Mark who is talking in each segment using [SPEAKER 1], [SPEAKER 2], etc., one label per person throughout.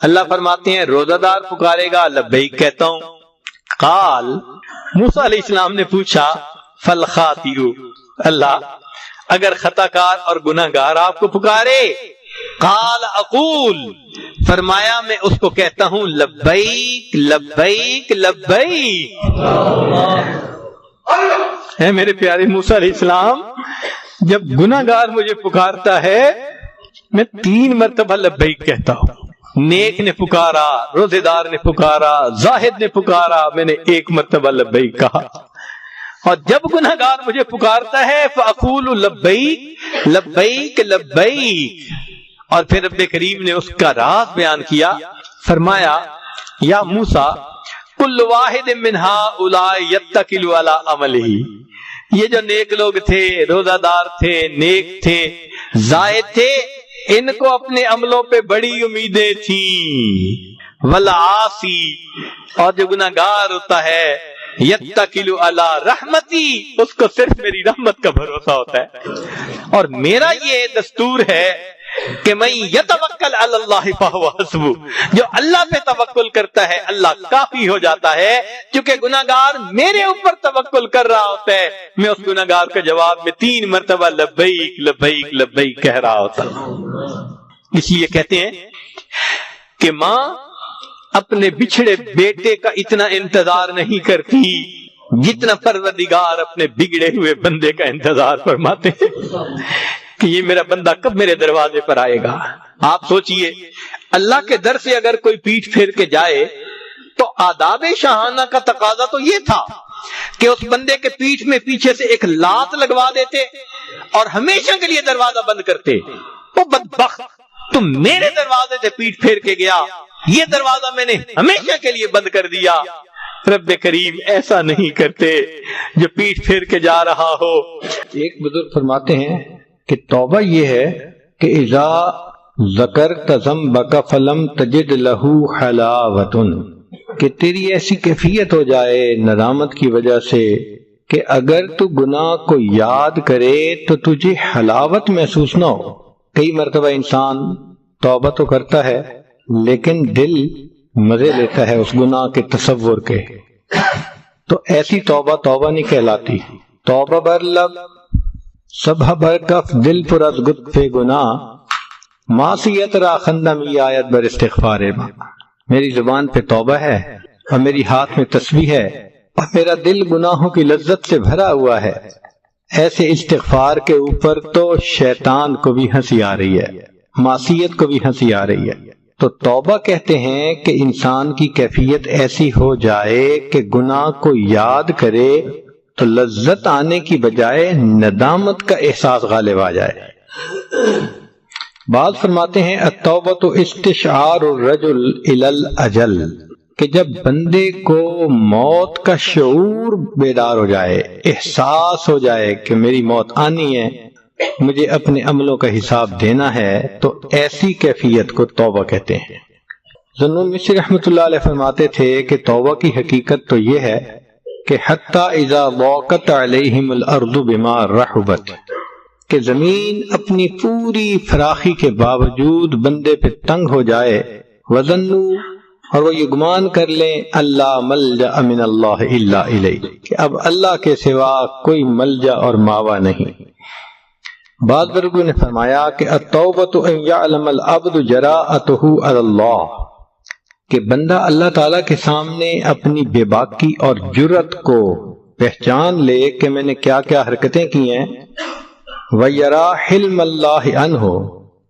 [SPEAKER 1] اللہ فرماتے ہیں روزہ دار پکارے گا لبیک کہتا ہوں. قال موسیٰ علیہ السلام نے پوچھا فالخاطئ، اللہ اگر خطا کار اور گناہ گار آپ کو پکارے؟ قال اقول، فرمایا میں اس کو کہتا ہوں لبیک لبیک لبیک. اے میرے پیارے موسیٰ علیہ السلام، جب گناہ گار مجھے پکارتا ہے میں 3 مرتبہ لبیک کہتا ہوں. نیک نے پکارا، روزے دار نے پکارا، زاہد نے پکارا، میں نے 1 مرتبہ لبیک کہا. اور جب گناہ گار مجھے پکارتا ہے فاقول لبیک لبیک لبیک. اور پھر رب کریم نے اس کا راز بیان کیا، فرمایا یا موسیٰ کل واحد من ہؤلاء یتکل علی عملہ، یہ جو نیک لوگ تھے، روزہ دار تھے، نیک تھے، زاہد تھے، ان کو اپنے عملوں پہ بڑی امیدیں تھیں. والعاصی، اور جو گناہ گار ہوتا ہے، یتکل علی رحمتی، اس کو صرف میری رحمت کا بھروسہ ہوتا ہے. اور میرا یہ دستور ہے کہ من یتوکل علی اللہ فہو حسبہ، جو اللہ پہ توکل کرتا ہے اللہ کافی ہو جاتا ہے. کیونکہ گناہ گار میرے اوپر توکل کر رہا ہوتا ہے، میں اس گناہ گار کے جواب میں 3 مرتبہ لبیک لبیک لبیک کہہ رہا ہوتا ہوں. اس لیے کہتے ہیں کہ ماں اپنے بچھڑے بیٹے کا اتنا انتظار نہیں کرتی جتنا پروردگار اپنے بگڑے ہوئے بندے کا انتظار فرماتے ہیں کہ یہ میرا بندہ کب میرے دروازے پر آئے گا. آپ سوچئے اللہ کے در سے اگر کوئی پیٹھ پھیر کے جائے تو آداب شاہانہ کا تقاضا تو یہ تھا کہ اس بندے کے پیٹھ میں پیچھے سے ایک لات لگوا دیتے اور ہمیشہ کے لیے دروازہ بند کرتے. وہ بدبخت، تم میرے دروازے سے پیٹھ پھیر کے گیا، یہ دروازہ میں نے ہمیشہ کے لیے بند کر دیا. رب کریم ایسا نہیں کرتے جو پیٹھ پھیر کے جا رہا ہو.
[SPEAKER 2] ایک بزرگ فرماتے ہیں کہ توبہ یہ ہے کہ اذا ذکرت ذنبک فلم تجد لہ حلاوۃ، کہ تیری ایسی کیفیت ہو جائے ندامت کی وجہ سے کہ اگر تو گناہ کو یاد کرے تو تجھے حلاوت محسوس نہ ہو. کئی مرتبہ انسان توبہ تو کرتا ہے لیکن دل مزے لیتا ہے اس گناہ کے تصور کے، تو ایسی توبہ توبہ نہیں کہلاتی. توبہ بر لب صبح بر کف دل پر از گت گناہ، معصیت را خندم ای آیت بر استغفار. میری زبان پہ توبہ ہے اور میری ہاتھ میں تسبیح ہے اور میرا دل گناہوں کی لذت سے بھرا ہوا ہے. ایسے استغفار کے اوپر تو شیطان کو بھی ہنسی آ رہی ہے، معصیت کو بھی ہنسی آ رہی ہے. تو توبہ کہتے ہیں کہ انسان کی کیفیت ایسی ہو جائے کہ گناہ کو یاد کرے تو لذت آنے کی بجائے ندامت کا احساس غالب آ جائے. بعض فرماتے ہیں التوبۃ استشعار الرجل الی الاجل، کہ جب بندے کو موت کا شعور بیدار ہو جائے، احساس ہو جائے کہ میری موت آنی ہے، مجھے اپنے عملوں کا حساب دینا ہے، تو ایسی کیفیت کو توبہ کہتے ہیں. ذنون مصری رحمۃ اللہ علیہ فرماتے تھے کہ توبہ کی حقیقت تو یہ ہے کہ حتی اذا ضاقت علیہم الارض بما رحبت، کہ زمین اپنی پوری فراخی کے باوجود بندے پہ تنگ ہو جائے، وظنوا، اور وہ یہ گمان کر لیں اللہ ملجأ من اللہ الا الیہ، کہ اب اللہ کے سوا کوئی ملجا اور ماوا نہیں. بعض بزرگوں نے فرمایا کہ التوبۃ ان یعلم العبد جراءتہ علی اللہ، کہ بندہ اللہ تعالیٰ کے سامنے اپنی بے باکی اور جرت کو پہچان لے کہ میں نے کیا کیا حرکتیں کی ہیں، وَيَرَا حِلْمَ اللَّهِ عَنْهُ،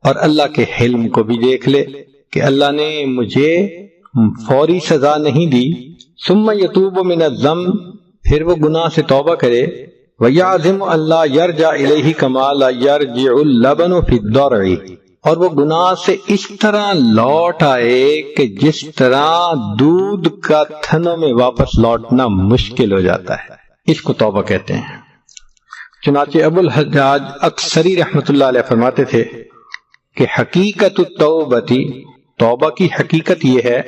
[SPEAKER 2] اور اللہ کے حلم کو بھی دیکھ لے کہ اللہ نے مجھے فوری سزا نہیں دی. ثُمَّ يَتُوبُ مِنَ الذَّنْبِ، پھر وہ گناہ سے توبہ کرے. وَيَعْزِمُ أَلَّا يَرْجَعَ إِلَيْهِ كَمَا لَا يَرْجِعُ اللَّبَنُ فِي الضَّرْعِ، اور وہ گناہ سے اس طرح لوٹ آئے کہ جس طرح دودھ کا تھنوں میں واپس لوٹنا مشکل ہو جاتا ہے. اس کو توبہ کہتے ہیں. چنانچہ ابو الحجاج اکثری رحمۃ اللہ علیہ فرماتے تھے کہ حقیقت التوبتی، توبہ کی حقیقت یہ ہے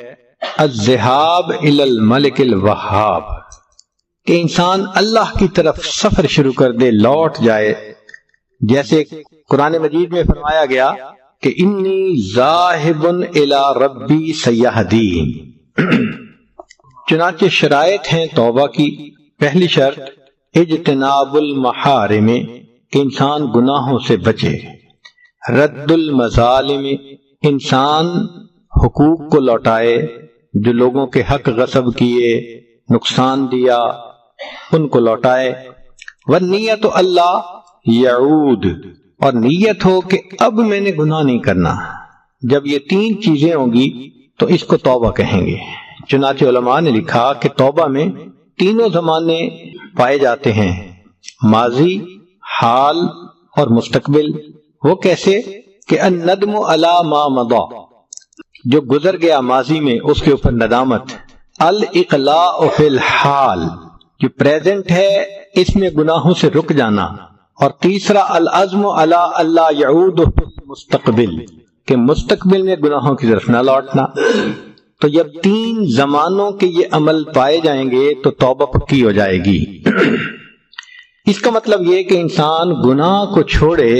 [SPEAKER 2] الذهاب الی الملک الوہاب، کہ انسان اللہ کی طرف سفر شروع کر دے، لوٹ جائے. جیسے قرآن مجید میں فرمایا گیا کہ انی ذاہب الی ربی سیہدین۔ چنانچہ شرائط ہیں توبہ کی۔ پہلی شرط اجتناب المحارم، کہ انسان گناہوں سے بچے۔ رد المظالم، انسان حقوق کو لوٹائے، جو لوگوں کے حق غصب کیے، نقصان دیا، ان کو لوٹائے۔ والنیت اللہ یعود، اور نیت ہو کہ اب میں نے گناہ نہیں کرنا۔ جب یہ تین چیزیں ہوں گی تو اس کو توبہ کہیں گے۔ چنانچہ علماء نے لکھا کہ توبہ میں تینوں زمانے پائے جاتے ہیں، ماضی، حال اور مستقبل۔ وہ کیسے کہ الندم علی ما مضی، جو گزر گیا ماضی میں اس کے اوپر ندامت۔ الاقلاع فی الحال، جو پریزنٹ ہے اس میں گناہوں سے رک جانا۔ اور تیسرا العزم علی اللہ یعود فی المستقبل، کہ مستقبل میں گناہوں کی طرف نہ لوٹنا۔ تو جب تین زمانوں کے یہ عمل پائے جائیں گے تو توبہ پکی ہو جائے گی۔ اس کا مطلب یہ کہ انسان گناہ کو چھوڑے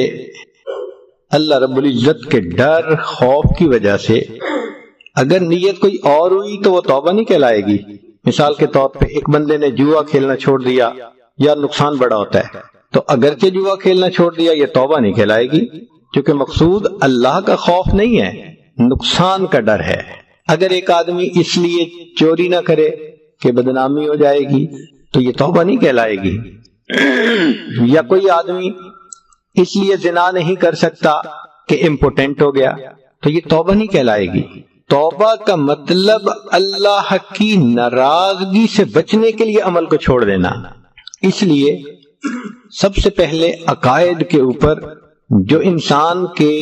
[SPEAKER 2] اللہ رب العزت کے ڈر خوف کی وجہ سے۔ اگر نیت کوئی اور ہوئی تو وہ توبہ نہیں کہلائے گی۔ مثال کے طور پہ ایک بندے نے جوا کھیلنا چھوڑ دیا، یا نقصان بڑا ہوتا ہے، تو اگرچہ جوا کھیلنا چھوڑ دیا یہ توبہ نہیں کہلائے گی، کیونکہ مقصود اللہ کا خوف نہیں ہے، نقصان کا ڈر ہے۔ اگر ایک آدمی اس لیے چوری نہ کرے کہ بدنامی ہو جائے گی تو یہ توبہ نہیں کہلائے گی۔ یا کوئی آدمی اس لیے زنا نہیں کر سکتا کہ امپوٹنٹ ہو گیا تو یہ توبہ نہیں کہلائے گی۔ توبہ کا مطلب اللہ کی ناراضگی سے بچنے کے لیے عمل کو چھوڑ دینا۔ اس لیے سب سے پہلے عقائد کے اوپر جو انسان کے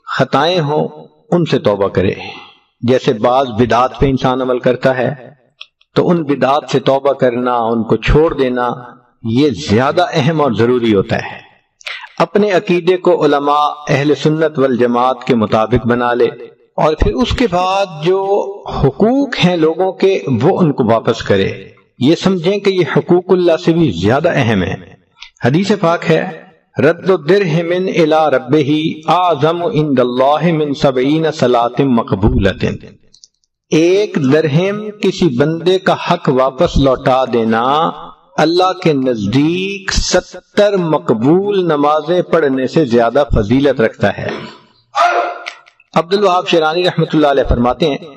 [SPEAKER 2] خطائیں ہوں ان سے توبہ کرے۔ جیسے بعض بدعات پہ انسان عمل کرتا ہے تو ان بدعات سے توبہ کرنا، ان کو چھوڑ دینا، یہ زیادہ اہم اور ضروری ہوتا ہے۔ اپنے عقیدے کو علماء اہل سنت والجماعت کے مطابق بنا لے، اور پھر اس کے بعد جو حقوق ہیں لوگوں کے وہ ان کو واپس کرے۔ یہ سمجھیں کہ یہ حقوق اللہ سے بھی زیادہ اہم ہے۔ حدیث پاک ہے رد الدرہم الی ربہ اعظم عند اللہ من 70 صلاۃ مقبولۃ۔ ایک درہم کسی بندے کا حق واپس لوٹا دینا اللہ کے نزدیک 70 مقبول نمازیں پڑھنے سے زیادہ فضیلت رکھتا ہے۔ عبد الوہاب شیرانی رحمۃ اللہ علیہ فرماتے ہیں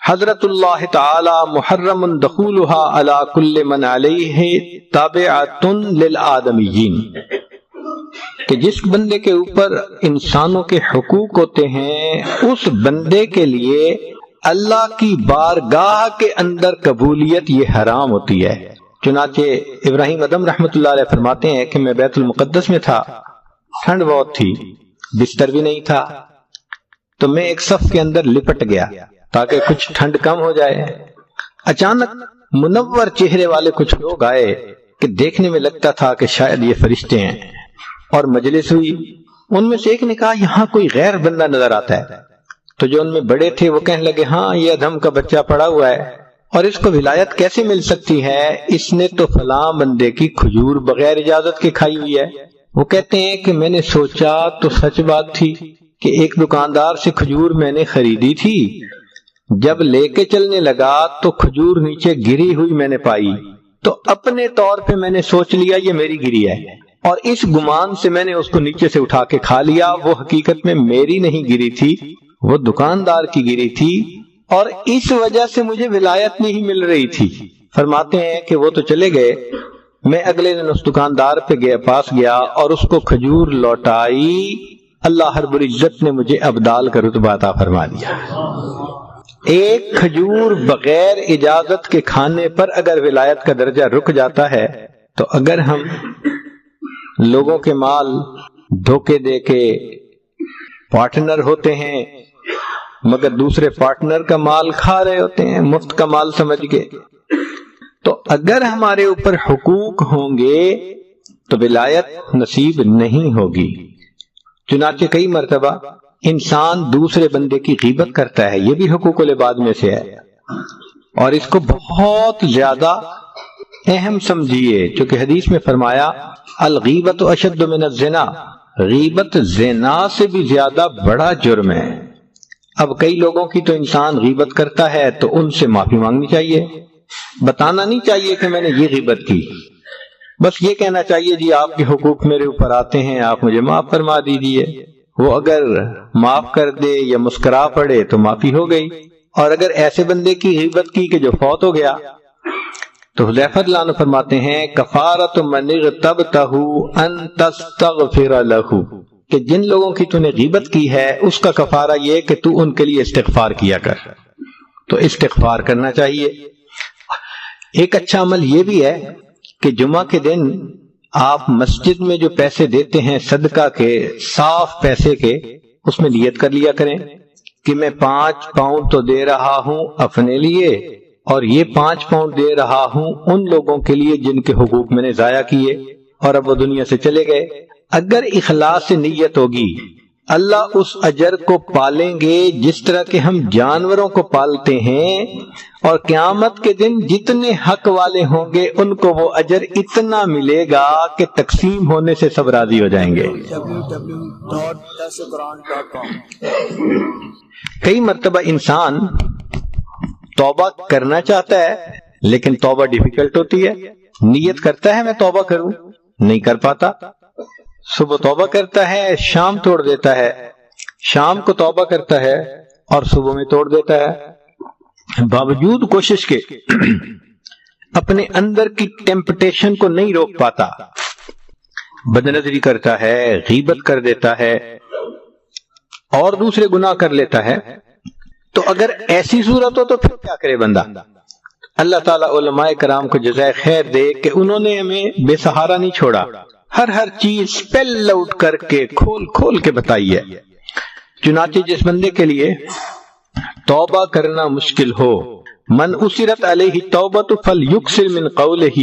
[SPEAKER 2] حضرت اللہ تعالی محرم دخولها علی کل من علیہ تابعۃ للآدمیین، کہ جس بندے کے اوپر انسانوں کے حقوق ہوتے ہیں اس بندے کے لیے اللہ کی بارگاہ کے اندر قبولیت یہ حرام ہوتی ہے۔ چنانچہ ابراہیم ادم رحمۃ اللہ علیہ فرماتے ہیں کہ میں بیت المقدس میں تھا، ٹھنڈ بہت تھی، بستر بھی نہیں تھا، تو میں ایک صف کے اندر لپٹ گیا تاکہ کچھ ٹھنڈ کم ہو جائے۔ اچانک منور چہرے والے کچھ لوگ آئے کہ دیکھنے میں لگتا تھا کہ شاید یہ فرشتے ہیں، اور مجلس ہوئی۔ ان میں سے ایک نے کہا یہاں کوئی غیر بندہ نظر آتا ہے، تو جو ان میں بڑے تھے وہ کہنے لگے ہاں یہ ادھم کا بچہ پڑا ہوا ہے، اور اس کو ولایت کیسے مل سکتی ہے؟ اس نے تو فلاں بندے کی کھجور بغیر اجازت کے کھائی ہوئی ہے۔ وہ کہتے ہیں کہ میں نے سوچا تو سچ بات تھی کہ ایک دکاندار سے کھجور میں نے خریدی تھی، جب لے کے چلنے لگا تو کھجور نیچے گری ہوئی میں نے پائی، تو اپنے طور پہ میں نے سوچ لیا یہ میری گری ہے، اور اس گمان سے میں نے اس کو نیچے سے اٹھا کے کھا لیا۔ وہ حقیقت میں میری نہیں گری تھی، وہ دکاندار کی گری تھی، اور اس وجہ سے مجھے ولایت نہیں مل رہی تھی۔ فرماتے ہیں کہ وہ تو چلے گئے، میں اگلے دن اس دکاندار پہ پاس گیا اور اس کو کھجور لوٹائی، اللہ رب العزت نے مجھے ابدال کا رتبہ عطا فرما دیا۔ ایک کھجور بغیر اجازت کے کھانے پر اگر ولایت کا درجہ رک جاتا ہے، تو اگر ہم لوگوں کے مال دھوکے دے کے پارٹنر ہوتے ہیں مگر دوسرے پارٹنر کا مال کھا رہے ہوتے ہیں مفت کا مال سمجھ کے، تو اگر ہمارے اوپر حقوق ہوں گے تو ولایت نصیب نہیں ہوگی۔ چنانچہ کئی مرتبہ انسان دوسرے بندے کی غیبت کرتا ہے، یہ بھی حقوق العباد میں سے ہے، اور اس کو بہت زیادہ اہم سمجھیے، چونکہ حدیث میں فرمایا الغیبت اشد من الزنا، غیبت زنا سے بھی زیادہ بڑا جرم ہے۔ اب کئی لوگوں کی تو انسان غیبت کرتا ہے تو ان سے معافی مانگنی چاہیے، بتانا نہیں چاہیے کہ میں نے یہ غیبت کی، بس یہ کہنا چاہیے جی آپ کے حقوق میرے اوپر آتے ہیں، آپ مجھے معاف فرما دیجیے۔ وہ اگر معاف کر دے یا مسکرا پڑے تو معافی ہو گئی۔ اور اگر ایسے بندے کی غیبت کی کہ جو فوت ہو گیا تو حذیفہ رضی اللہ عنہ فرماتے ہیں کفارۃ من اغتبتہ ان تستغفر لہ، کہ جن لوگوں کی تو نے غیبت کی ہے اس کا کفارہ یہ کہ تو ان کے لیے استغفار کیا کر، تو استغفار کرنا چاہیے۔ ایک اچھا عمل یہ بھی ہے کہ جمعہ کے دن آپ مسجد میں جو پیسے دیتے ہیں صدقہ کے، صاف پیسے کے، اس میں نیت کر لیا کریں کہ میں 5 پاؤنڈ تو دے رہا ہوں اپنے لیے اور یہ 5 پاؤنڈ دے رہا ہوں ان لوگوں کے لیے جن کے حقوق میں نے ضائع کیے اور اب وہ دنیا سے چلے گئے۔ اگر اخلاص سے نیت ہوگی اللہ اس اجر کو پالیں گے جس طرح کہ ہم جانوروں کو پالتے ہیں، اور قیامت کے دن جتنے حق والے ہوں گے ان کو وہ اجر اتنا ملے گا کہ تقسیم ہونے سے سب راضی ہو جائیں گے۔ کئی مرتبہ انسان توبہ کرنا چاہتا ہے لیکن توبہ ڈیفیکلٹ ہوتی ہے، نیت کرتا ہے میں توبہ کروں، نہیں کر پاتا، صبح توبہ کرتا ہے شام توڑ دیتا ہے، شام کو توبہ کرتا ہے اور صبح میں توڑ دیتا ہے، باوجود کوشش کے اپنے اندر کی ٹیمپٹیشن کو نہیں روک پاتا، بدنظری کرتا ہے، غیبت کر دیتا ہے اور دوسرے گناہ کر لیتا ہے۔ تو اگر ایسی صورت ہو تو پھر کیا کرے بندہ؟ اللہ تعالیٰ علماء کرام کو جزائے خیر دے کہ انہوں نے ہمیں بے سہارا نہیں چھوڑا، ہر چیز سپیل آؤٹ کر کے کھول کے بتائی ہے۔ چنانچہ جس بندے کے لیے توبہ کرنا مشکل ہو، من اسرت علیہ توبۃ فلیکثر من قولہ،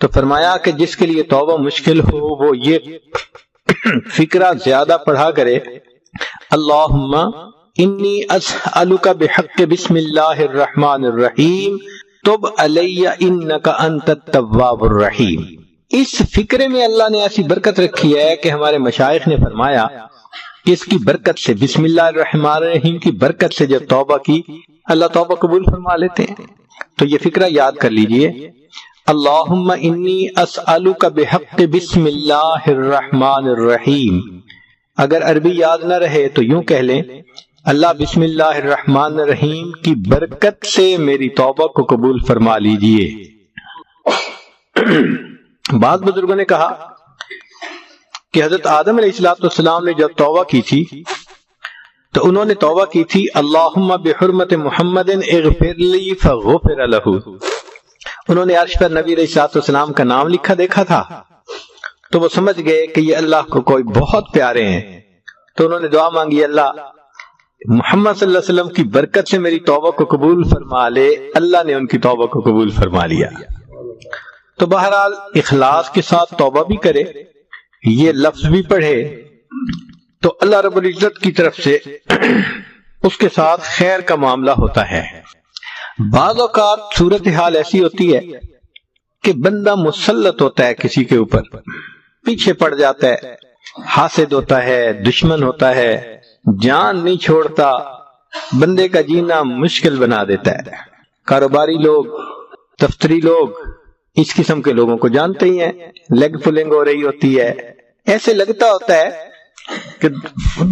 [SPEAKER 2] تو فرمایا کہ جس کے لیے توبہ مشکل ہو وہ یہ فکرہ زیادہ پڑھا کرے، اللہم انی اسألک بحق بسم اللہ الرحمن الرحیم تب علی انک انت التواب الرحیم۔ اس فکرے میں اللہ نے ایسی برکت رکھی ہے کہ ہمارے مشائخ نے فرمایا کہ اس کی برکت سے، بسم اللہ الرحمن الرحیم کی برکت سے جب توبہ کی اللہ توبہ قبول فرما لیتے ہیں۔ تو یہ فکرہ یاد کر لیجئے، اللہم انی اسألک بحق بسم اللہ الرحمن الرحیم۔ اگر عربی یاد نہ رہے تو یوں کہہ لیں، اللہ بسم اللہ الرحمن الرحیم کی برکت سے میری توبہ کو قبول فرما لیجئے۔ بعض بزرگوں نے کہا کہ حضرت آدم علیہ السلام نے جب توبہ کی تھی تو انہوں نے توبہ کی تھی اللہم بحرمت محمد اغفر لی فغفر لہ۔ انہوں نے عرش پر نبی علیہ السلام کا نام لکھا دیکھا تھا تو وہ سمجھ گئے کہ یہ اللہ کو کوئی بہت پیارے ہیں، تو انہوں نے دعا مانگی اللہ محمد صلی اللہ علیہ وسلم کی برکت سے میری توبہ کو قبول فرما لے۔ اللہ نے ان کی توبہ کو قبول فرما لیا۔ تو بہرحال اخلاص کے ساتھ توبہ بھی کرے، یہ لفظ بھی پڑھے تو اللہ رب العزت کی طرف سے اس کے ساتھ خیر کا معاملہ ہوتا ہے۔ بعض اوقات صورتحال ایسی ہوتی ہے کہ بندہ مسلط ہوتا ہے کسی کے اوپر، پیچھے پڑ جاتا ہے، حاسد ہوتا ہے، دشمن ہوتا ہے، جان نہیں چھوڑتا، بندے کا جینا مشکل بنا دیتا ہے۔ کاروباری لوگ، دفتری لوگ اس قسم کے لوگوں کو جانتے ہی ہیں، لیگ پولنگ ہو رہی ہوتی ہے، ایسے لگتا ہوتا ہے کہ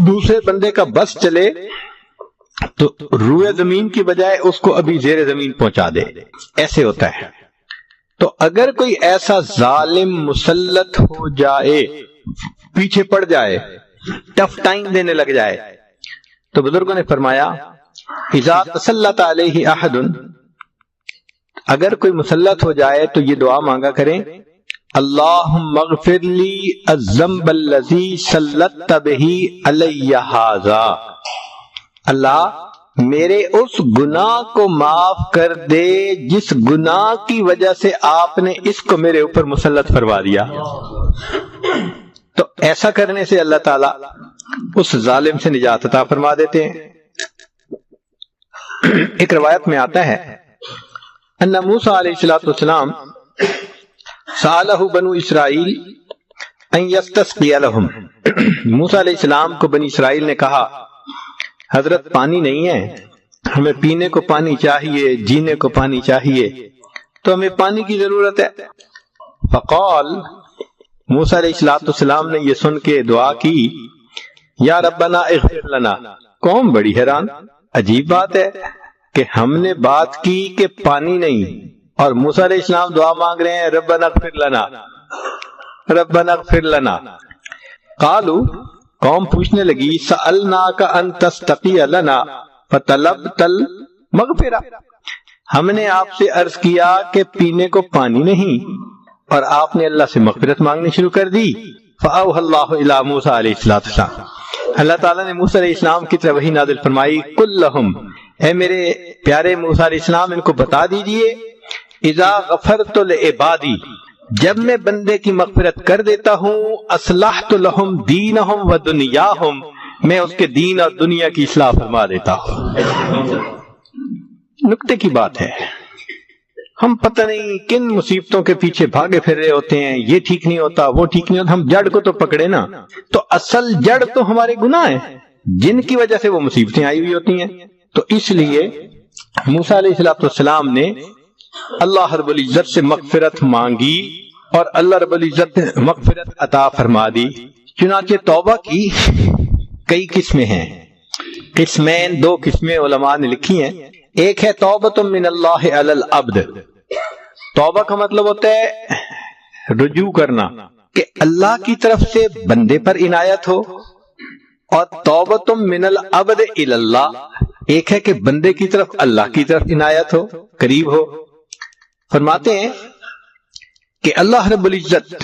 [SPEAKER 2] دوسرے بندے کا بس چلے تو روئے زمین کی بجائے اس کو ابھی زیر زمین پہنچا دے، ایسے ہوتا ہے۔ تو اگر کوئی ایسا ظالم مسلط ہو جائے، پیچھے پڑ جائے، ٹف ٹائم دینے لگ جائے، تو بزرگوں نے فرمایا اذا تسلط علیہ احد، اگر کوئی مسلط ہو جائے تو یہ دعا مانگا کریں اللہم اغفر لی الذنب الذی سلطت بہ علی ھذا، اللہ میرے اس گناہ کو معاف کر دے جس گناہ کی وجہ سے آپ نے اس کو میرے اوپر مسلط فرما دیا۔ تو ایسا کرنے سے اللہ تعالیٰ اس ظالم سے نجات عطا فرما دیتے ہیں۔ ایک روایت میں آتا ہے ان موسیٰ علیہ السلام سألہ بنو اسرائیل ان یستسقی لہم، موسیٰ علیہ السلام کو بنی اسرائیل نے کہا حضرت پانی نہیں ہے، ہمیں پینے کو پانی چاہیے، جینے کو پانی چاہیے، تو ہمیں پانی کی ضرورت ہے۔ فقال، موسیٰ علیہ السلام نے یہ سن کے دعا کی، یا ربنا اغفر لنا۔ قوم بڑی حیران، عجیب بات ہے کہ ہم نے بات کی کہ پانی نہیں، اور موسیٰ علیہ السلام دعا مانگ رہے ہیں ربنا اغفر لنا، ربنا اغفر لنا۔ قالو، قوم پوچھنے لگی، سألناک ان تستقی لنا فطلبت المغفرہ، ہم نے آپ سے عرض کیا کہ پینے کو پانی نہیں، اور آپ نے اللہ سے مغفرت مانگنی شروع کر دی۔ فأوحى اللہ الی موسیٰ علیہ السلام، اللہ تعالیٰ نے موسیٰ علیہ السلام کی طرف وحی نازل فرمائی، قل لہم، اے میرے پیارے موسیٰ علیہ السلام ان کو بتا دیجئے، اذا غفرت لعبادی، جب میں بندے کی مغفرت کر دیتا ہوں، اصلحت لہم دینہم و دنیاہم، میں اس کے دین اور دنیا کی اصلاح فرما دیتا ہوں۔ نکتے کی بات ہے، ہم پتہ نہیں کن مصیبتوں کے پیچھے بھاگے پھر رہے ہوتے ہیں، یہ ٹھیک نہیں ہوتا، وہ ٹھیک نہیں ہوتا، ہم جڑ کو تو پکڑے نا، تو اصل جڑ تو ہمارے گناہ ہیں جن کی وجہ سے وہ مصیبتیں آئی ہوئی ہوتی ہیں۔ تو اس لیے موسیٰ علیہ السلام نے اللہ رب العزت سے مغفرت مانگی اور اللہ رب العزت نے مغفرت عطا فرما دی۔ چنانچہ توبہ کی کئی قسمیں ہیں، قسمین، دو قسمیں علماء نے لکھی ہیں۔ ایک ہے توبۃ من اللہ علی العبد، توبہ کا مطلب ہوتا ہے رجوع کرنا، کہ اللہ کی طرف سے بندے پر عنایت ہو، اور توبۃ من العبد الی اللہ، ایک ہے کہ بندے کی طرف اللہ کی طرف عنایت ہو، قریب ہو۔ فرماتے ہیں کہ اللہ رب العزت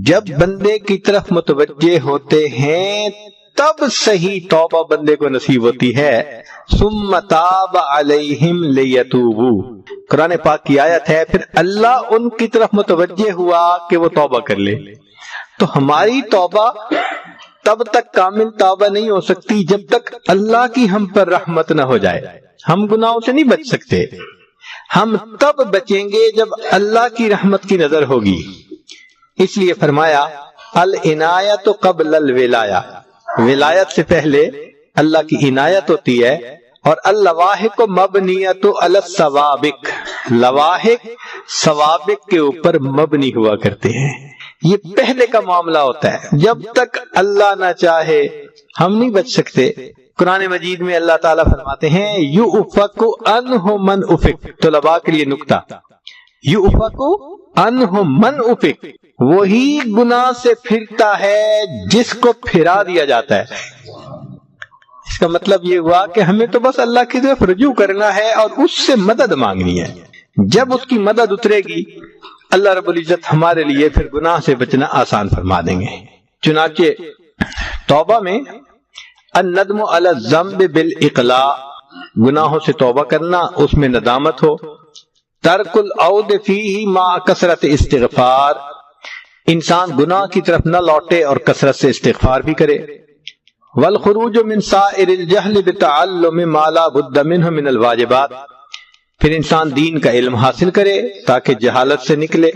[SPEAKER 2] جب بندے کی طرف متوجہ ہوتے ہیں تب صحیح توبہ بندے کو نصیب ہوتی ہے۔ ثم تاب علیہم لیتوبوا، قرآن پاک کی آیت ہے، پھر اللہ ان کی طرف متوجہ ہوا کہ وہ توبہ کر لے۔ تو ہماری توبہ تب تک کامل توبہ نہیں ہو سکتی جب تک اللہ کی ہم پر رحمت نہ ہو جائے۔ ہم گناہوں سے نہیں بچ سکتے، ہم تب بچیں گے جب اللہ کی رحمت کی نظر ہوگی۔ اس لیے فرمایا العنایت قبل الولایہ، ولایت سے پہلے اللہ کی عنایت ہوتی ہے، اور اللواحق مبنیۃ علی السوابق، لواحق سوابق کے اوپر مبنی ہوا کرتے ہیں۔ یہ پہلے کا معاملہ ہوتا ہے، جب تک اللہ نہ چاہے ہم نہیں بچ سکتے۔ قرآن مجید میں اللہ تعالیٰ فرماتے ہیں یؤفک عنہ من افک، طلباء کے لیے نکتہ، یؤفک عنہ من افک، وہی گناہ سے پھرتا ہے جس کو پھرا دیا جاتا ہے۔ اس کا مطلب یہ ہوا کہ ہمیں تو بس اللہ کی طرف رجوع کرنا ہے اور اس سے مدد مانگنی ہے۔ جب اس کی مدد اترے گی اللہ رب العزت ہمارے لیے پھر گناہ سے بچنا آسان فرما دیں گے۔ چنانچہ توبہ میں الندم علی الذنب بالاقلاع، گناہوں سے توبہ کرنا، اس میں ندامت ہو۔ ترک العود فیہ مع کثرت استغفار، انسان گناہ کی طرف نہ لوٹے اور کثرت سے استغفار بھی کرے۔ والخروج من سائر الجہل بتعلم ما لا بد منہ من الواجبات، پھر انسان دین کا علم حاصل کرے تاکہ جہالت سے نکلے۔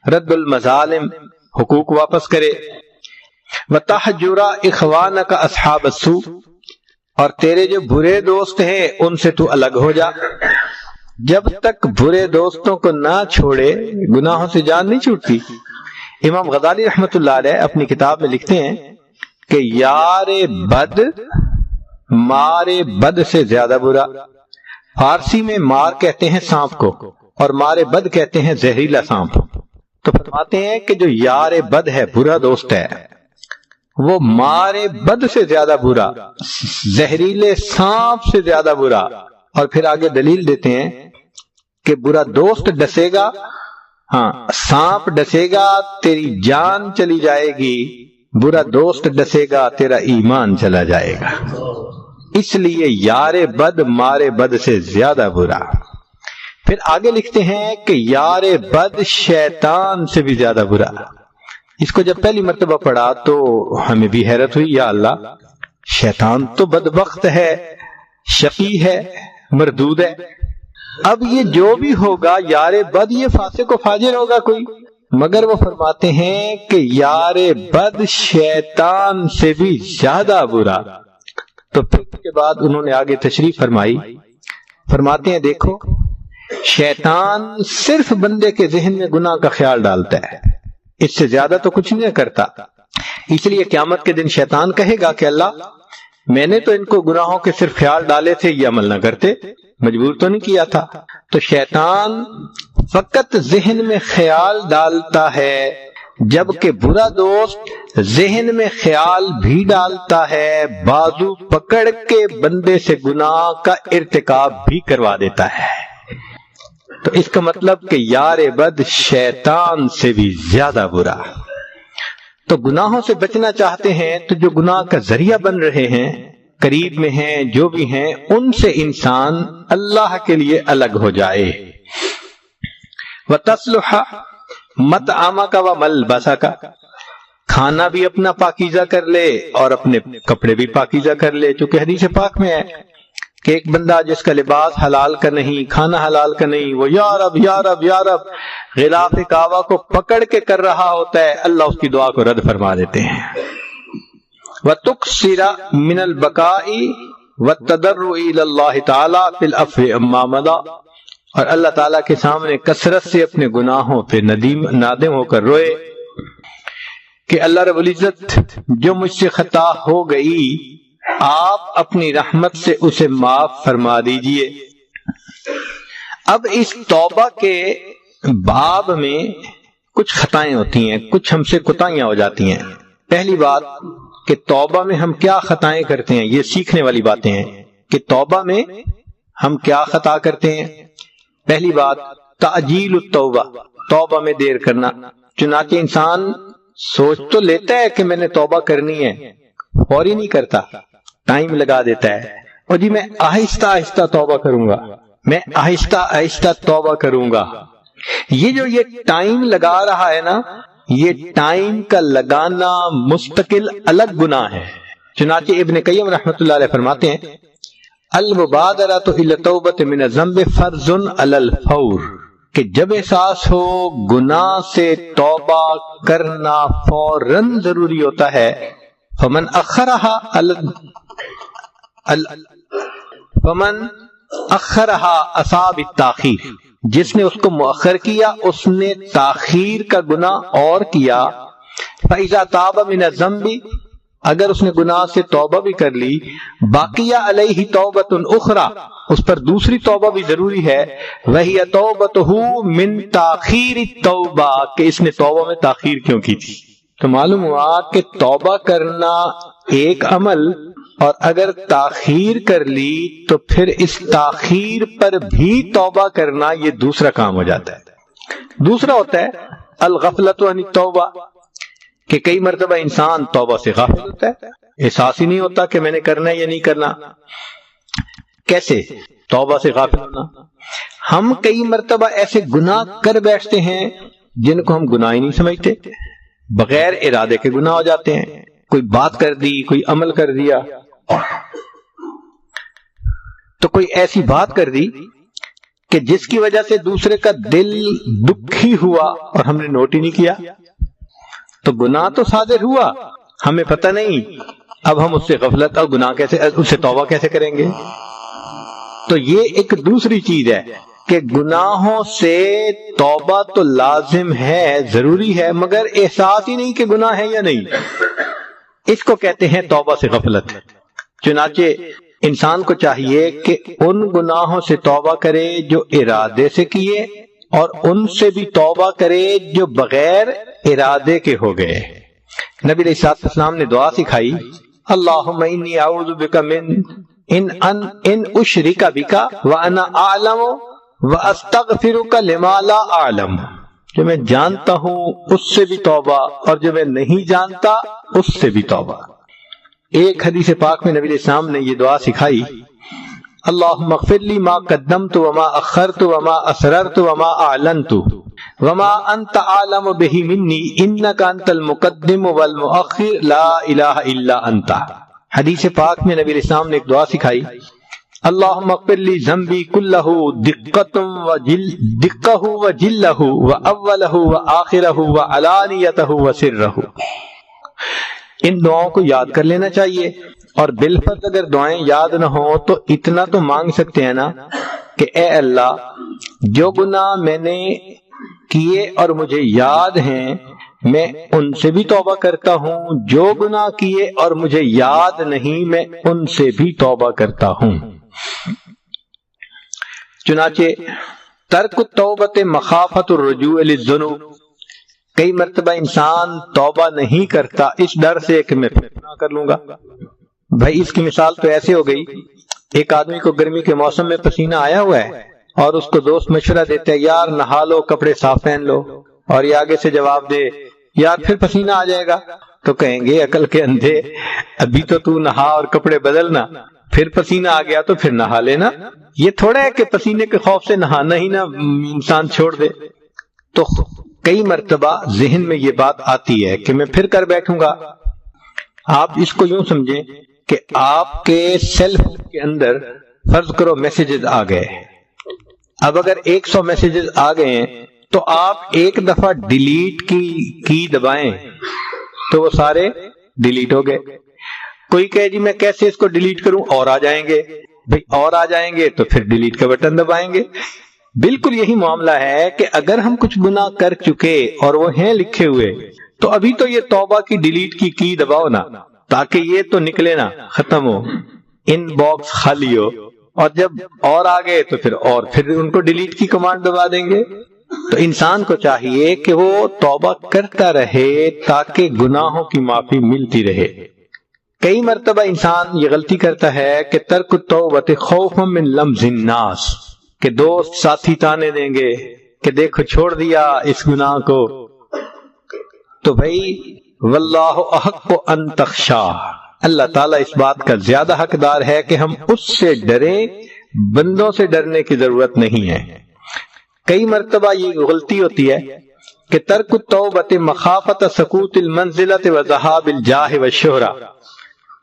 [SPEAKER 2] رد المظالم، حقوق واپس کرے۔ وتحجر اخوانک اصحاب السوء، اور تیرے جو برے دوست ہیں ان سے تو الگ ہو جا۔ جب تک برے دوستوں کو نہ چھوڑے گناہوں سے جان نہیں چھوٹتی۔ امام غزالی رحمۃ اللہ علیہ اپنی کتاب میں لکھتے ہیں کہ یار بد مار بد سے زیادہ برا، فارسی میں مار کہتے ہیں سانپ کو اور مار بد کہتے ہیں زہریلا سانپ۔ تو فرماتے ہیں کہ جو یار بد ہے، برا دوست ہے، وہ مار بد سے زیادہ برا، زہریلے سانپ سے زیادہ برا۔ اور پھر آگے دلیل دیتے ہیں کہ برا دوست ڈسے گا، ہاں سانپ ڈسے گا تیری جان چلی جائے گی، برا دوست ڈسے گا تیرا ایمان چلا جائے گا۔ اس لیے یار بد مار بد سے زیادہ برا۔ پھر آگے لکھتے ہیں کہ یار بد شیطان سے بھی زیادہ برا۔ اس کو جب پہلی مرتبہ پڑھا تو ہمیں بھی حیرت ہوئی، یا اللہ، شیطان تو بدبخت ہے، شقی ہے، مردود ہے۔ اب یہ جو بھی ہوگا یار بد، یہ فاسق و فاجر ہوگا کوئی، مگر وہ فرماتے ہیں کہ یار بد شیطان سے بھی زیادہ برا۔ تو پھر اس کے بعد انہوں نے آگے تشریح فرمائی، فرماتے ہیں دیکھو شیطان صرف بندے کے ذہن میں گناہ کا خیال ڈالتا ہے، اس سے زیادہ تو کچھ نہیں کرتا، اس لیے قیامت کے دن شیطان کہے گا کہ اللہ میں نے تو ان کو گناہوں کے صرف خیال ڈالے تھے، یہ عمل نہ کرتے، مجبور تو نہیں کیا تھا۔ تو شیطان فقط ذہن میں خیال ڈالتا ہے، جبکہ برا دوست ذہن میں خیال بھی ڈالتا ہے، بازو پکڑ کے بندے سے گناہ کا ارتکاب بھی کروا دیتا ہے۔ تو اس کا مطلب کہ یار بد شیطان سے بھی زیادہ برا۔ تو گناہوں سے بچنا چاہتے ہیں تو جو گناہ کا ذریعہ بن رہے ہیں، قریب میں ہیں جو بھی ہیں، ان سے انسان اللہ کے لیے الگ ہو جائے۔ وَتَصْلُحَ مَطْعَمَكَ وَمَلْبَسَكَ، کھانا بھی اپنا پاکیزہ کر لے اور اپنے کپڑے بھی پاکیزہ کر لے، چونکہ حدیث پاک میں ہے کہ ایک بندہ جس کا لباس حلال کا نہیں، کھانا حلال کا نہیں، وہ یا رب یا رب یا رب غلاف کعبہ کو پکڑ کے کر رہا ہوتا ہے، اللہ اس کی دعا کو رد فرما دیتے ہیں۔ وَتُقْصِرَ مِنَ الْبَكَاءِ وَالتَّضَرُّعِ إِلَى اللَّهِ تَعَالَى فِي الْعَفْوِ عَمَّا مَضَىٰ، اور اللہ تعالیٰ کے سامنے کثرت سے اپنے گناہوں پہ نادم ہو کر روئے کہ اللہ رب العزت جو مجھ سے خطا ہو گئی آپ اپنی رحمت سے اسے معاف فرما دیجئے۔ اب اس توبہ کے باب میں کچھ خطائیں ہوتی ہیں، کچھ ہم سے کوتاہیاں ہو جاتی ہیں۔ پہلی بات کہ توبہ میں ہم کیا خطائیں کرتے ہیں، یہ سیکھنے والی باتیں ہیں کہ توبہ میں ہم کیا خطا کرتے ہیں۔ پہلی بات تعجیل التوبہ، توبہ میں دیر کرنا۔ چنانچہ انسان سوچ تو لیتا ہے کہ میں نے توبہ کرنی ہے، فوری نہیں کرتا، ٹائم لگا دیتا ہے، اور جی میں آہستہ آہستہ توبہ کروں گا، میں آہستہ آہستہ توبہ کروں گا۔ یہ ٹائم لگا رہا ہے نا، یہ ٹائم کا لگانا مستقل الگ گناہ ہے۔ چنانچہ ابن قیم رحمۃ اللہ علیہ فرماتے ہیں المبادرۃ الی التوبۃ من الذنب فرض علی الفور، کہ جب احساس ہو گناہ سے توبہ کرنا فوراً ضروری ہوتا ہے۔ فمن اخرها اصاب التاخیر، جس نے اس کو مؤخر کیا اس نے تاخیر کا گناہ اور کیا۔ فاذا تاب من الذنب، اگر اس نے گناہ سے توبہ بھی کر لی، باقیہ علیہ توبۃ اخری، اس پر دوسری توبہ بھی ضروری ہے، وہی توبتہ من تاخیر التوبہ، کہ اس نے توبہ میں تاخیر کیوں کی تھی۔ تو معلوم ہوا کہ توبہ کرنا ایک عمل، اور اگر تاخیر کر لی تو پھر اس تاخیر پر بھی توبہ کرنا یہ دوسرا کام ہو جاتا ہے۔ دوسرا ہوتا ہے الغفلۃ عن التوبہ، کہ کئی مرتبہ انسان توبہ سے غافل ہوتا ہے، احساس ہی نہیں ہوتا کہ میں نے کرنا ہے یا نہیں کرنا۔ کیسے توبہ سے غافل ہونا؟ ہم کئی مرتبہ ایسے گناہ کر بیٹھتے ہیں جن کو ہم گناہ ہی نہیں سمجھتے، بغیر ارادے کے گناہ ہو جاتے ہیں۔ کوئی بات کر دی، کوئی عمل کر دیا، تو کوئی ایسی بات کر دی کہ جس کی وجہ سے دوسرے کا دل دکھی ہوا اور ہم نے نوٹ ہی نہیں کیا، تو گناہ تو صادر ہوا، ہمیں پتہ نہیں، اب ہم اس سے غفلت اور گناہ کیسے، اس سے توبہ کیسے کریں گے؟ تو یہ ایک دوسری چیز ہے کہ گناہوں سے توبہ تو لازم ہے، ضروری ہے، مگر احساس ہی نہیں کہ گناہ ہے یا نہیں، اس کو کہتے ہیں توبہ سے غفلت۔ چنانچہ انسان کو چاہیے کہ ان گناہوں سے توبہ کرے جو ارادے سے کیے، اور ان سے بھی توبہ کرے جو بغیر ارادے کے ہو گئے۔ نبی علیہ السلام نے دعا سکھائی، اللہم انی اعوذ بک من ان اشرک بک وانا اعلم واستغفرک لما لا اعلم، جو میں جانتا ہوں اس سے بھی توبہ، اور جو میں نہیں جانتا اس سے بھی توبہ۔ ایک حدیث پاک میں نبی علیہ السلام نے یہ دعا سکھائی، اللہم اغفر لی ما قدمت وما اخرت وما اسررت وما اعلنت وما انت عالم بہ منی انک انت المقدم والمؤخر لا الہ الا انت۔ حدیث پاک میں نبی علیہ السلام نے ایک دعا سکھائی، اللہم اغفر لی ذنبی کلہ دقہ وجلہ واولہ وآخرہ وعلانیتہ وسرہ. ان دعاؤں کو یاد کر لینا چاہیے، اور بالفرض اگر دعائیں یاد نہ ہوں تو اتنا تو مانگ سکتے ہیں نا کہ اے اللہ جو گناہ میں نے کیے اور مجھے یاد ہیں میں ان سے بھی توبہ کرتا ہوں، جو گناہ کیے اور مجھے یاد نہیں میں ان سے بھی توبہ کرتا ہوں. چنانچہ ترک التوبۃ مخافۃ الرجوع للذنوب، کئی مرتبہ انسان توبہ نہیں کرتا اس ڈر سے کہ میں پھر گناہ کر لوں گا. بھائی اس کی مثال تو ایسے ہو گئی، ایک آدمی کو گرمی کے موسم میں پسینہ آیا ہوا ہے اور اس کو دوست مشورہ دیتے ہیں یار نہا لو، کپڑے صاف پہن لو، اور یہ آگے سے جواب دے یار پھر پسینہ آ جائے گا. تو کہیں گے عقل کے اندھے، ابھی تو نہا اور کپڑے بدلنا، پھر پسینہ آ گیا تو پھر نہا لینا. یہ تھوڑا ہے کہ پسینے کے خوف سے نہانا ہی نہ انسان چھوڑ دے. تو کئی مرتبہ ذہن میں یہ بات آتی ہے کہ میں پھر کر بیٹھوں گا. آپ اس کو یوں سمجھیں کہ آپ کے سیل فون کے اندر فرض کرو میسیجز آ گئے. اب اگر 100 میسیجز آ گئے ہیں تو آپ ایک دفعہ ڈیلیٹ کی دبائیں تو وہ سارے ڈیلیٹ ہو گئے. کوئی کہے جی میں کیسے اس کو ڈیلیٹ کروں، اور آ جائیں گے. بھئی اور آ جائیں گے تو پھر ڈیلیٹ کا بٹن دبائیں گے. بالکل یہی معاملہ ہے کہ اگر ہم کچھ گناہ کر چکے اور وہ ہیں لکھے ہوئے تو ابھی تو یہ توبہ کی ڈیلیٹ کی دباؤ نا، تاکہ یہ تو نکلے نا، ختم ہو، ان باکس خالی ہو. اور جب اور آ گئے تو پھر ان کو ڈیلیٹ کی کمانڈ دبا دیں گے. تو انسان کو چاہیے کہ وہ توبہ کرتا رہے تاکہ گناہوں کی معافی ملتی رہے. کئی مرتبہ انسان یہ غلطی کرتا ہے کہ ترک التوبۃ خوفا من لمز الناس، کہ دوست ساتھی تانے دیں گے کہ دیکھو چھوڑ دیا اس گناہ کو. تو بھائی واللہ احق ان تخشا، اللہ تعالیٰ اس بات کا زیادہ حقدار ہے کہ ہم اس سے ڈریں، بندوں سے ڈرنے کی ضرورت نہیں ہے. کئی مرتبہ یہ غلطی ہوتی ہے کہ ترک التوبۃ مخافۃ سقوط المنزلۃ وذہاب الجاہ والشہرہ،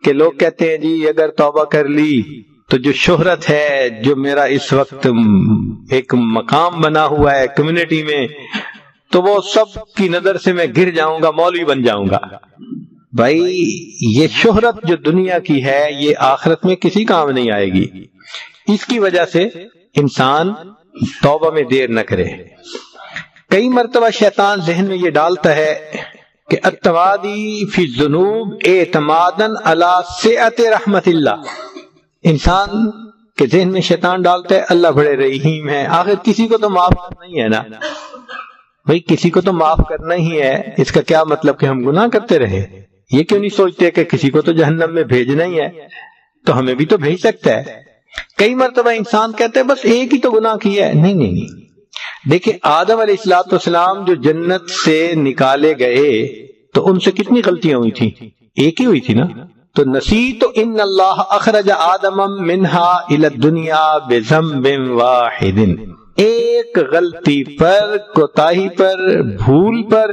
[SPEAKER 2] کہ لوگ کہتے ہیں جی اگر توبہ کر لی تو جو شہرت ہے، جو میرا اس وقت ایک مقام بنا ہوا ہے کمیونٹی میں، تو وہ سب کی نظر سے میں گر جاؤں گا، مولوی بن جاؤں گا. بھائی یہ شہرت جو دنیا کی ہے یہ آخرت میں کسی کام نہیں آئے گی. اس کی وجہ سے انسان توبہ میں دیر نہ کرے. کئی مرتبہ شیطان ذہن میں یہ ڈالتا ہے کہ التوادی فی الذنوب اعتمادا علی سعۃ رحمت اللہ. انسان کے ذہن میں شیطان ڈالتا ہے اللہ بڑے رحیم ہے، آخر کسی کو تو معاف کرنا ہی ہے نا. بھئی کسی کو تو معاف کرنا ہی ہے، اس کا کیا مطلب کہ ہم گناہ کرتے رہے؟ یہ کیوں نہیں سوچتے کہ کسی کو تو جہنم میں بھیجنا ہی ہے، تو ہمیں بھی تو بھیج سکتا ہے. کئی مرتبہ انسان کہتے ہیں بس ایک ہی تو گناہ کیا ہے. نہیں، دیکھیں آدم علیہ السلام جو جنت سے نکالے گئے تو ان سے کتنی غلطیاں ہوئی تھی؟ ایک ہی ہوئی تھی نا. تو نسیت ان اللہ اخرج آدم منہا الی الدنیا بذنب واحد، ایک غلطی پر، کوتاہی پر، بھول پر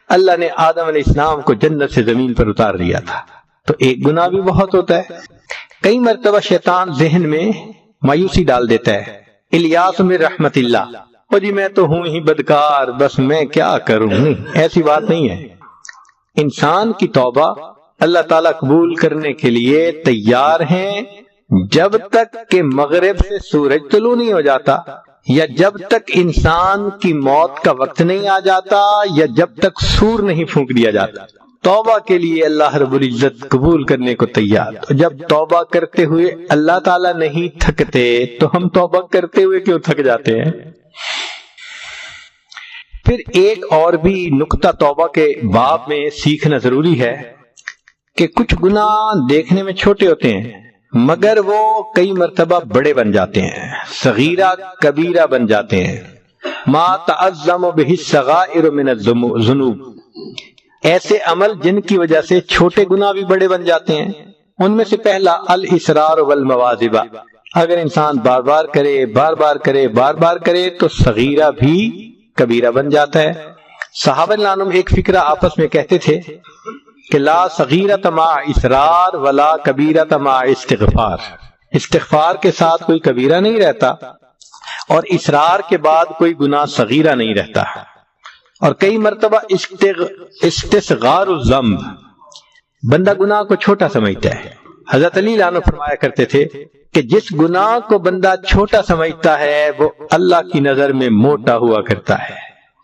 [SPEAKER 2] اللہ نے آدم علیہ السلام کو جنت سے زمین پر اتار دیا تھا. تو ایک گناہ بھی بہت ہوتا ہے. کئی مرتبہ شیطان ذہن میں مایوسی ڈال دیتا ہے، الیاس من رحمت اللہ، او جی میں تو ہوں ہی بدکار، بس میں کیا کروں. نہیں، ایسی بات نہیں ہے. انسان کی توبہ اللہ تعالیٰ قبول کرنے کے لیے تیار ہیں جب تک کہ مغرب سے سورج طلوع نہیں ہو جاتا، یا جب تک انسان کی موت کا وقت نہیں آ جاتا، یا جب تک سور نہیں پھونک دیا جاتا. توبہ کے لیے اللہ رب العزت قبول کرنے کو تیار. تو جب توبہ کرتے ہوئے اللہ تعالیٰ نہیں تھکتے تو ہم توبہ کرتے ہوئے کیوں تھک جاتے ہیں؟ پھر ایک اور بھی نقطہ توبہ کے باب میں سیکھنا ضروری ہے کہ کچھ گناہ دیکھنے میں چھوٹے ہوتے ہیں مگر وہ کئی مرتبہ بڑے بن جاتے ہیں، صغیرہ کبیرہ بن جاتے ہیں. ما تعظم بہ الصغائر من الذنوب، ایسے عمل جن کی وجہ سے چھوٹے گناہ بھی بڑے بن جاتے ہیں. ان میں سے پہلا الاصرار والمواظبہ، اگر انسان بار بار کرے تو صغیرہ بھی کبیرہ بن جاتا ہے. صحابہ رضوان ایک فکرہ آپس میں کہتے تھے کہ لا صغیرۃ مع اصرار ولا کبیرۃ مع استغفار، استغفار کے ساتھ کوئی کبیرہ نہیں رہتا اور اصرار کے بعد کوئی گناہ صغیرہ نہیں رہتا. اور کئی مرتبہ استصغار الذنب، بندہ گناہ کو چھوٹا سمجھتا ہے. حضرت علی عنہ فرمایا کرتے تھے کہ جس گناہ کو بندہ چھوٹا سمجھتا ہے وہ اللہ کی نظر میں موٹا ہوا کرتا ہے،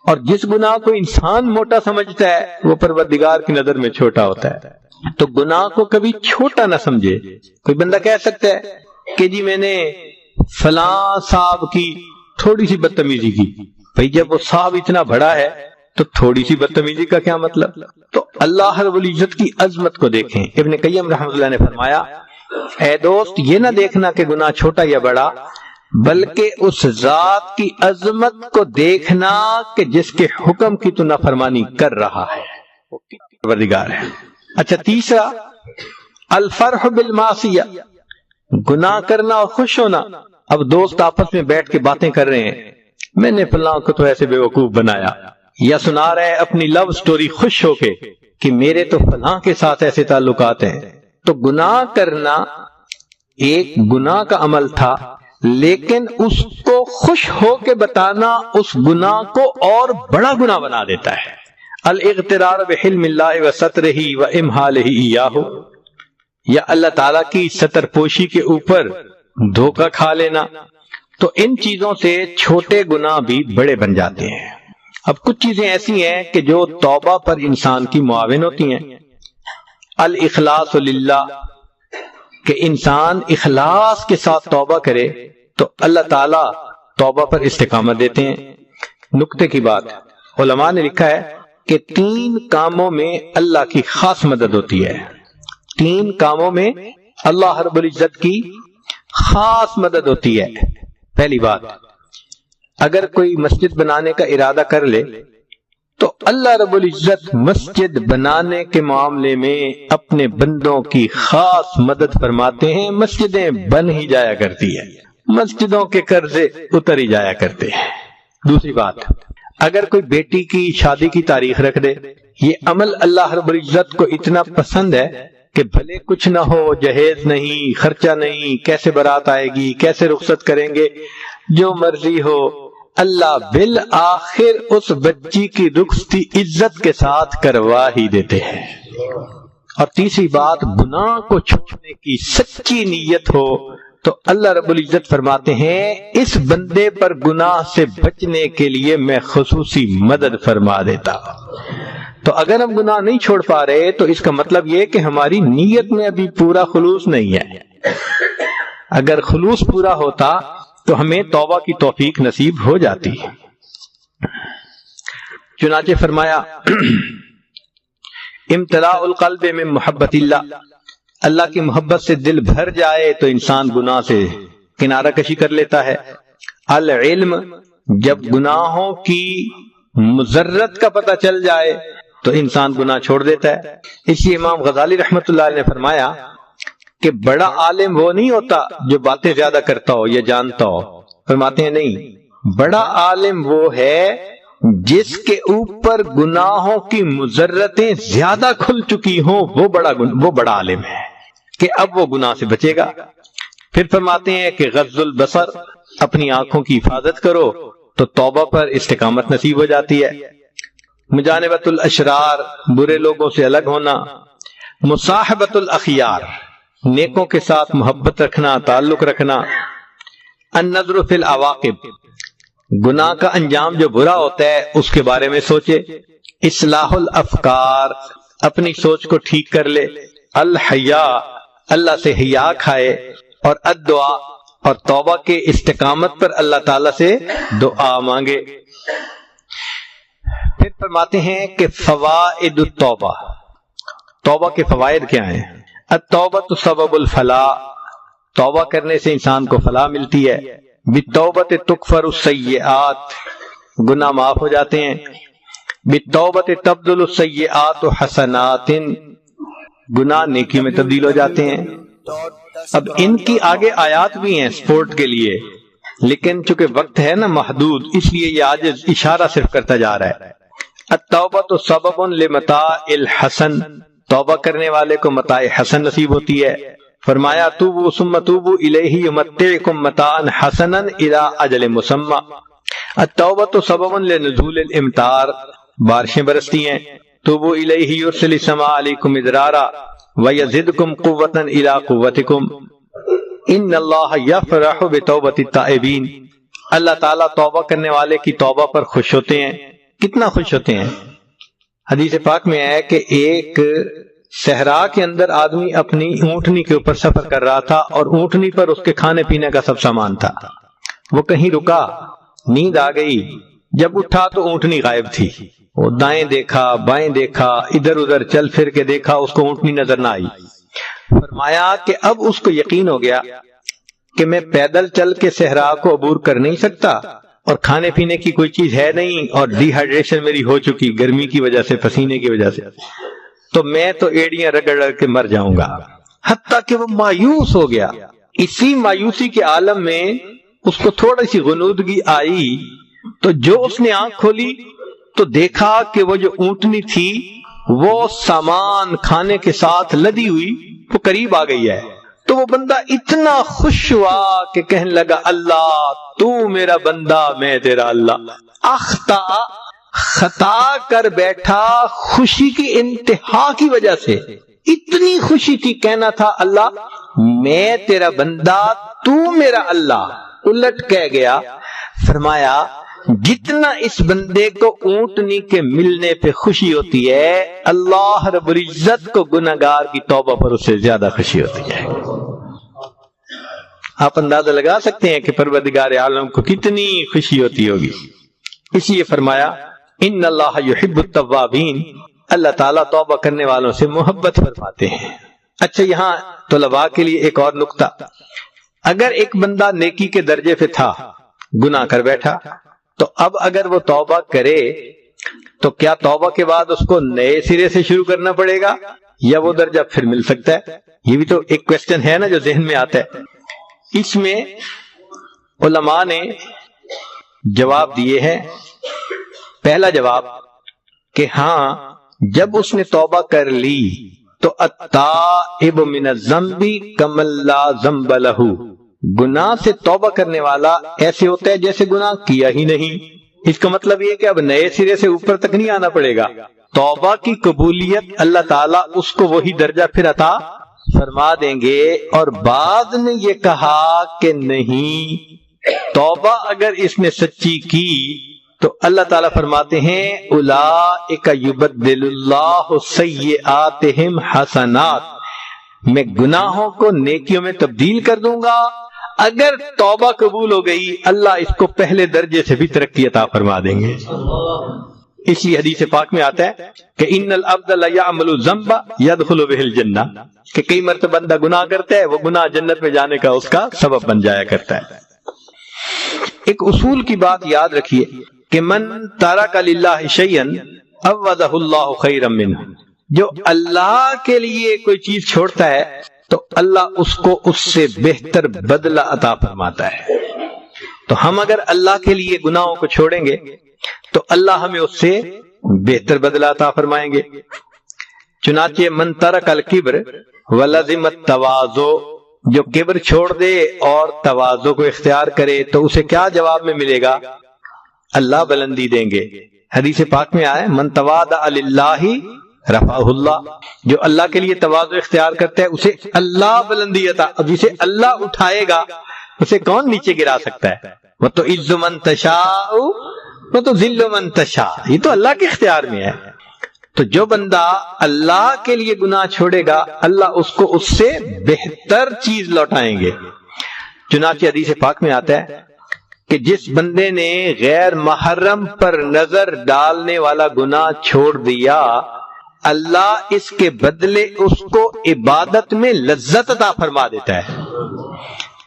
[SPEAKER 2] اور جس گناہ کو انسان موٹا سمجھتا ہے وہ پروردگار کی نظر میں چھوٹا ہوتا ہے. تو گناہ کو کبھی چھوٹا نہ سمجھے. کوئی بندہ کہہ سکتا ہے کہ جی میں نے فلاں صاحب کی تھوڑی سی بدتمیزی کی. بھئی جب وہ صاحب اتنا بڑا ہے تو تھوڑی سی بدتمیزی کا کیا مطلب؟ تو اللہ رب العزت کی عظمت کو دیکھیں. ابن قیم رحمۃ اللہ نے فرمایا اے دوست یہ نہ دیکھنا کہ گناہ چھوٹا یا بڑا، بلکہ اس ذات کی عظمت کو دیکھنا کہ جس کے حکم کی تو نافرمانی کر رہا ہے پروردگار ہے. اچھا تیسرا الفرح بالمعصیہ، گناہ کرنا اور خوش ہونا. اب دوست آپس میں بیٹھ کے باتیں کر رہے ہیں، میں نے فلاں کو تو ایسے بے وقوف بنایا، یا سنا رہے اپنی لو سٹوری خوش ہو کے کہ میرے تو فلاں کے ساتھ ایسے تعلقات ہیں. تو گناہ کرنا ایک گناہ کا عمل تھا، لیکن اس کو خوش ہو کے بتانا اس گناہ کو اور بڑا گناہ بنا دیتا ہے. الاغترار بحلم اللہ وسترہ وامحالہ ایاہ، یا اللہ تعالیٰ کی ستر پوشی کے اوپر دھوکہ کھا لینا. تو ان چیزوں سے چھوٹے گناہ بھی بڑے بن جاتے ہیں. اب کچھ چیزیں ایسی ہیں کہ جو توبہ پر انسان کی معاون ہوتی ہیں. الاخلاص للہ، کہ انسان اخلاص کے ساتھ توبہ کرے تو اللہ تعالیٰ توبہ پر استقامت دیتے ہیں. نکتے کی بات، علماء نے لکھا ہے کہ 3 کاموں میں اللہ کی خاص مدد ہوتی ہے. 3 کاموں میں اللہ رب العزت کی خاص مدد ہوتی ہے. پہلی بات، اگر کوئی مسجد بنانے کا ارادہ کر لے تو اللہ رب العزت مسجد بنانے کے معاملے میں اپنے بندوں کی خاص مدد فرماتے ہیں. مسجدیں بن ہی جایا کرتی ہے، مسجدوں کے قرضے اتر ہی جایا کرتے ہیں. دوسری بات، اگر کوئی بیٹی کی شادی کی تاریخ رکھ دے، یہ عمل اللہ رب العزت کو اتنا پسند ہے کہ بھلے کچھ نہ ہو، جہیز نہیں، خرچہ نہیں، کیسے بارات آئے گی، کیسے رخصت کریں گے، جو مرضی ہو، اللہ بالآخر اس بچی کی رخصتی عزت کے ساتھ کروا ہی دیتے ہیں. اور تیسری بات، گناہ کو چھوڑنے کی سچی نیت ہو تو اللہ رب العزت فرماتے ہیں اس بندے پر گناہ سے بچنے کے لیے میں خصوصی مدد فرما دیتا. تو اگر ہم گناہ نہیں چھوڑ پا رہے تو اس کا مطلب یہ کہ ہماری نیت میں ابھی پورا خلوص نہیں ہے. اگر خلوص پورا ہوتا تو ہمیں توبہ کی توفیق نصیب ہو جاتی. چنانچہ فرمایا امتلاء القلب من محبت اللہ، اللہ کی محبت سے دل بھر جائے تو انسان گناہ سے کنارہ کشی کر لیتا ہے. العلم، جب گناہوں کی مضرت کا پتہ چل جائے تو انسان گناہ چھوڑ دیتا ہے. اس لیے امام غزالی رحمۃ اللہ علیہ نے فرمایا کہ بڑا عالم وہ نہیں ہوتا جو باتیں زیادہ کرتا ہو یا جانتا ہو. فرماتے ہیں نہیں، بڑا عالم وہ ہے جس کے اوپر گناہوں کی مضرتیں زیادہ کھل چکی ہوں، وہ بڑا عالم ہے کہ اب وہ گناہ سے بچے گا. پھر فرماتے ہیں کہ غض البصر، اپنی آنکھوں کی حفاظت کرو تو توبہ پر استقامت نصیب ہو جاتی ہے. مجانبت الاشرار، برے لوگوں سے الگ ہونا. مصاحبت الاخیار، نیکوں کے ساتھ محبت رکھنا، تعلق رکھنا. النظر فی العواقب، گناہ کا انجام جو برا ہوتا ہے اس کے بارے میں سوچے. اصلاح الافکار، اپنی سوچ کو ٹھیک کر لے. الحیا، اللہ سے حیا کھائے. اور الدعا، اور توبہ کے استقامت پر اللہ تعالی سے دعا مانگے. پھر فرماتے ہیں کہ فوائد التوبہ، توبہ کے فوائد کیا ہیں. التوبۃ سبب الفلاح، توبہ کرنے سے انسان کو فلاح ملتی ہے. بالتوبۃ تکفر السیئات، گناہ معاف ہو جاتے ہیں. بالتوبۃ تبدل السیئات حسنات، گناہ نیکی میں تبدیل ہو جاتے ہیں. اب ان کی آگے آیات بھی ہیں سپورٹ کے لیے، لیکن چونکہ وقت ہے نا محدود، اس لیے یہ آج اشارہ صرف کرتا جا رہا ہے. التوبۃ سبب لمتاع الحسن، توبہ کرنے والے کو متاع حسن نصیب ہوتی ہے. فرمایا توبو ثم توبو الیہ یمتعکم متاعا حسنا الی اجل مسمی۔ التوبۃ سبب لنزول الامطار، بارشیں برستی ہیں۔ توبو الیہ یرسل السماء علیکم مدرارا ویزدکم قوۃ الی قوتکم ان اللہ یفرح بتوبۃ التائبین۔ اللہ تعالیٰ توبہ کرنے والے کی توبہ پر خوش ہوتے ہیں۔ کتنا خوش ہوتے ہیں؟ حدیث پاک میں ہے کہ ایک صحرا کے اندر آدمی اپنی اونٹنی کے اوپر سفر کر رہا تھا اور اونٹنی پر اس کے کھانے پینے کا سب سامان تھا۔ وہ کہیں رکا، نیند آ گئی، جب اٹھا تو اونٹنی غائب تھی۔ وہ دائیں دیکھا، بائیں دیکھا، ادھر ادھر چل پھر کے دیکھا، اس کو اونٹنی نظر نہ آئی۔ فرمایا کہ اب اس کو یقین ہو گیا کہ میں پیدل چل کے صحرا کو عبور کر نہیں سکتا اور کھانے پینے کی کوئی چیز ہے نہیں اور ڈی ہائیڈریشن میری ہو چکی گرمی کی وجہ سے، پسینے کی وجہ سے، تو میں تو ایڑیاں رگڑ رگڑ کے مر جاؤں گا۔ حتیٰ کہ وہ مایوس ہو گیا۔ اسی مایوسی کے عالم میں اس کو تھوڑی سی غنودگی آئی تو جو اس نے آنکھ کھولی تو دیکھا کہ وہ جو اونٹنی تھی وہ سامان کھانے کے ساتھ لدی ہوئی وہ قریب آ گئی ہے۔ تو وہ بندہ اتنا خوش ہوا کہ کہنے لگا اللہ تو میرا بندہ میں تیرا اللہ۔ اخطا، خطا کر بیٹھا خوشی کی انتہا کی وجہ سے، اتنی خوشی تھی، کہنا تھا اللہ میں تیرا بندہ تو میرا اللہ، الٹ کہہ گیا۔ فرمایا جتنا اس بندے کو اونٹنی کے ملنے پہ خوشی ہوتی ہے، اللہ رب العزت کو گناہگار کی توبہ پر اس سے زیادہ خوشی ہوتی ہے۔ آپ اندازہ لگا سکتے ہیں کہ پروردگار عالم کو کتنی خوشی ہوتی ہوگی۔ اس لیے فرمایا ان اللہ یحب التوابین، اللہ تعالیٰ توبہ کرنے والوں سے محبت فرماتے ہیں۔ اچھا، یہاں طلباء کے لیے ایک اور نقطہ، اگر ایک بندہ نیکی کے درجے پہ تھا، گناہ کر بیٹھا، تو اب اگر وہ توبہ کرے تو کیا توبہ کے بعد اس کو نئے سرے سے شروع کرنا پڑے گا یا وہ درجہ پھر مل سکتا ہے؟ یہ بھی تو ایک کوشچن ہے نا جو ذہن میں آتا ہے۔ اس میں علماء نے جواب دیے ہیں۔ پہلا جواب کہ ہاں، جب اس نے توبہ کر لی تو التائب من الذنب کمن لا ذنب لہ، گناہ سے توبہ کرنے والا ایسے ہوتا ہے جیسے گناہ کیا ہی نہیں۔ اس کا مطلب یہ کہ اب نئے سرے سے اوپر تک نہیں آنا پڑے گا۔ توبہ کی قبولیت اللہ تعالیٰ اس کو وہی درجہ پھر عطا فرما دیں گے۔ اور بعد نے یہ کہا کہ نہیں، توبہ اگر اس نے سچی کی تو اللہ تعالیٰ فرماتے ہیں اولئک یبدل اللہ سیئاتہم حسنات، میں گناہوں کو نیکیوں میں تبدیل کر دوں گا۔ اگر توبہ قبول ہو گئی اللہ اس کو پہلے درجے سے بھی ترقی عطا فرما دیں گے۔ اس لیے حدیث پاک میں آتا ہے کہ ان العبد لیعمل الذنب یدخل به الجنہ، کہ کئی مرتبہ بندہ گناہ کرتا ہے، وہ گناہ جنت میں جانے کا اس کا سبب بن جایا کرتا ہے۔ ایک اصول کی بات یاد رکھیے کہ من ترک للہ شیئا عوضہ اللہ خیرا منہ، جو اللہ کے لیے کوئی چیز چھوڑتا ہے تو اللہ اس کو اس سے بہتر بدلہ عطا فرماتا ہے۔ تو ہم اگر اللہ کے لیے گناہوں کو چھوڑیں گے تو اللہ ہمیں اس سے بہتر بدلہ عطا فرمائیں گے۔ چنانچہ من ترک الکبر ولزم التواضع، جو کبر چھوڑ دے اور تواضع کو اختیار کرے تو اسے کیا جواب میں ملے گا؟ اللہ بلندی دیں گے۔ حدیث پاک میں آئے من تواضع للہ رفعہ اللہ، جو اللہ کے لیے تواضع اختیار کرتا ہے اسے اللہ بلندی عطا، اب جسے اللہ اٹھائے گا اسے کون نیچے گرا سکتا ہے؟ وہ تو عز من تشاء وہ تو ذل من تشاء، یہ تو اللہ کے اختیار میں ہے۔ تو جو بندہ اللہ کے لیے گناہ چھوڑے گا اللہ اس کو اس سے بہتر چیز لوٹائیں گے۔ چنانچہ حدیث پاک میں آتا ہے کہ جس بندے نے غیر محرم پر نظر ڈالنے والا گناہ چھوڑ دیا اللہ اس کے بدلے اس کو عبادت میں لذت عطا فرما دیتا ہے۔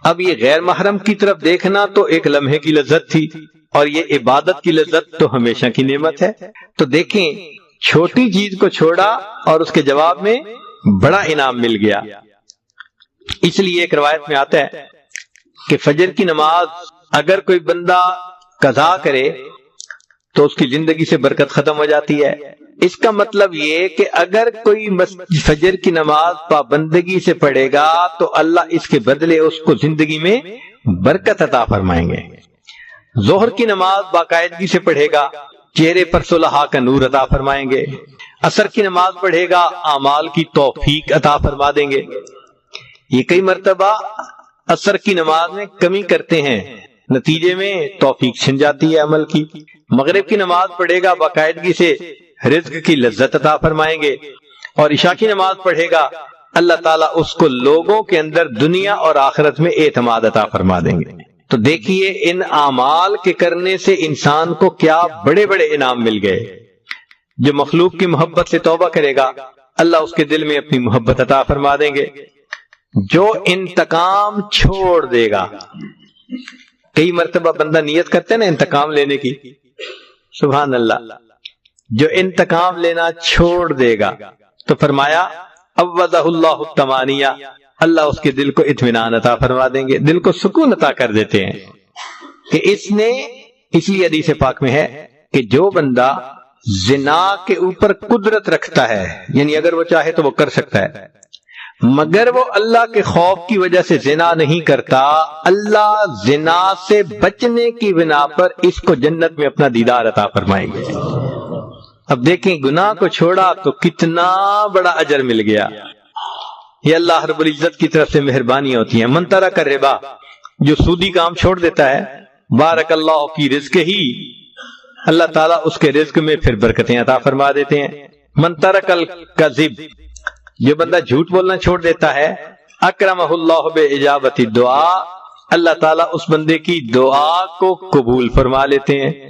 [SPEAKER 2] اب یہ غیر محرم کی طرف دیکھنا تو ایک لمحے کی لذت تھی اور یہ عبادت کی لذت تو ہمیشہ کی نعمت ہے۔ تو دیکھیں، چھوٹی چیز کو چھوڑا اور اس کے جواب میں بڑا انعام مل گیا۔ اس لیے ایک روایت میں آتا ہے کہ فجر کی نماز اگر کوئی بندہ قضا کرے تو اس کی زندگی سے برکت ختم ہو جاتی ہے، اس کا مطلب یہ کہ اگر کوئی فجر کی نماز پابندگی سے پڑھے گا تو اللہ اس کے بدلے اس کو زندگی میں برکت عطا فرمائیں گے. ظہر کی نماز باقاعدگی سے پڑھے گا، چہرے پر صلحاء کا نور عطا فرمائیں گے. عصر کی نماز پڑھے گا، اعمال کی توفیق عطا فرما دیں گے. یہ کئی مرتبہ عصر کی نماز میں کمی کرتے ہیں، نتیجے میں توفیق چھن جاتی ہے عمل کی. مغرب کی نماز پڑھے گا، باقاعدگی سے رزق کی لذت عطا فرمائیں گے. اور عشاء کی نماز پڑھے گا، اللہ تعالیٰ اس کو لوگوں کے اندر دنیا اور آخرت میں اعتماد عطا فرما دیں گے. تو دیکھیے ان اعمال کے کرنے سے انسان کو کیا بڑے بڑے انعام مل گئے. جو مخلوق کی محبت سے توبہ کرے گا، اللہ اس کے دل میں اپنی محبت عطا فرما دیں گے. جو انتقام چھوڑ دے گا، کئی مرتبہ بندہ نیت کرتے ہیں نا انتقام لینے کی، سبحان اللہ، جو انتقام لینا چھوڑ دے گا تو فرمایا عوضہ اللہ الطمانیہ، اللہ اس کے دل کو اطمینان عطا فرما دیں گے، دل کو سکون عطا کر دیتے ہیں. کہ اس لیے حدیث پاک میں ہے کہ جو بندہ زنا کے اوپر قدرت رکھتا ہے، یعنی اگر وہ چاہے تو وہ کر سکتا ہے، مگر وہ اللہ کے خوف کی وجہ سے زنا نہیں کرتا، اللہ زنا سے بچنے کی بنا پر اس کو جنت میں اپنا دیدار عطا فرمائیں گے. اب دیکھیں گناہ کو چھوڑا تو کتنا بڑا اجر مل گیا. یہ اللہ رب العزت کی طرف سے مہربانی ہوتی ہیں. من ترک الربا، جو سودی کام چھوڑ دیتا ہے، بارک اللہ فی رزق ہی، اللہ تعالیٰ اس کے رزق میں پھر برکتیں عطا فرما دیتے ہیں. من ترک الکذب، جو بندہ جھوٹ بولنا چھوڑ دیتا ہے، اکرمہ اللہ باجابت الدعاء، اللہ تعالیٰ اس بندے کی دعا کو قبول فرما لیتے ہیں.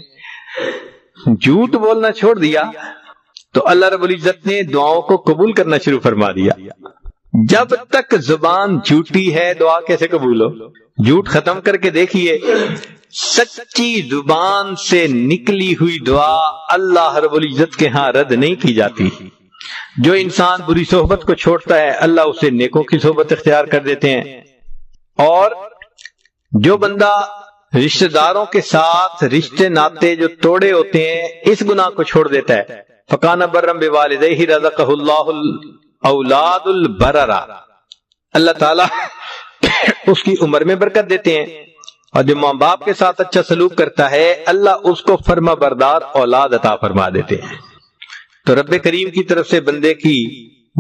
[SPEAKER 2] جھوٹ بولنا چھوڑ دیا تو اللہ رب العزت نے دعاؤں کو قبول کرنا شروع فرما دیا. جب تک زبان جھوٹی ہے دعا کیسے قبول ہو؟ جھوٹ ختم کر کے دیکھیے، سچی زبان سے نکلی ہوئی دعا اللہ رب العزت کے ہاں رد نہیں کی جاتی. جو انسان بری صحبت کو چھوڑتا ہے، اللہ اسے نیکوں کی صحبت اختیار کر دیتے ہیں. اور جو بندہ رشتہ داروں کے ساتھ رشتے ناطے جو توڑے ہوتے ہیں، اس گناہ کو چھوڑ دیتا ہے، فکان برم بوالدیہ رزقہ اللہ الاولاد البررا، اللہ تعالیٰ اس کی عمر میں برکت دیتے ہیں. اور جو ماں باپ کے ساتھ اچھا سلوک کرتا ہے، اللہ اس کو فرما بردار اولاد عطا فرما دیتے ہیں. تو رب کریم کی طرف سے بندے کی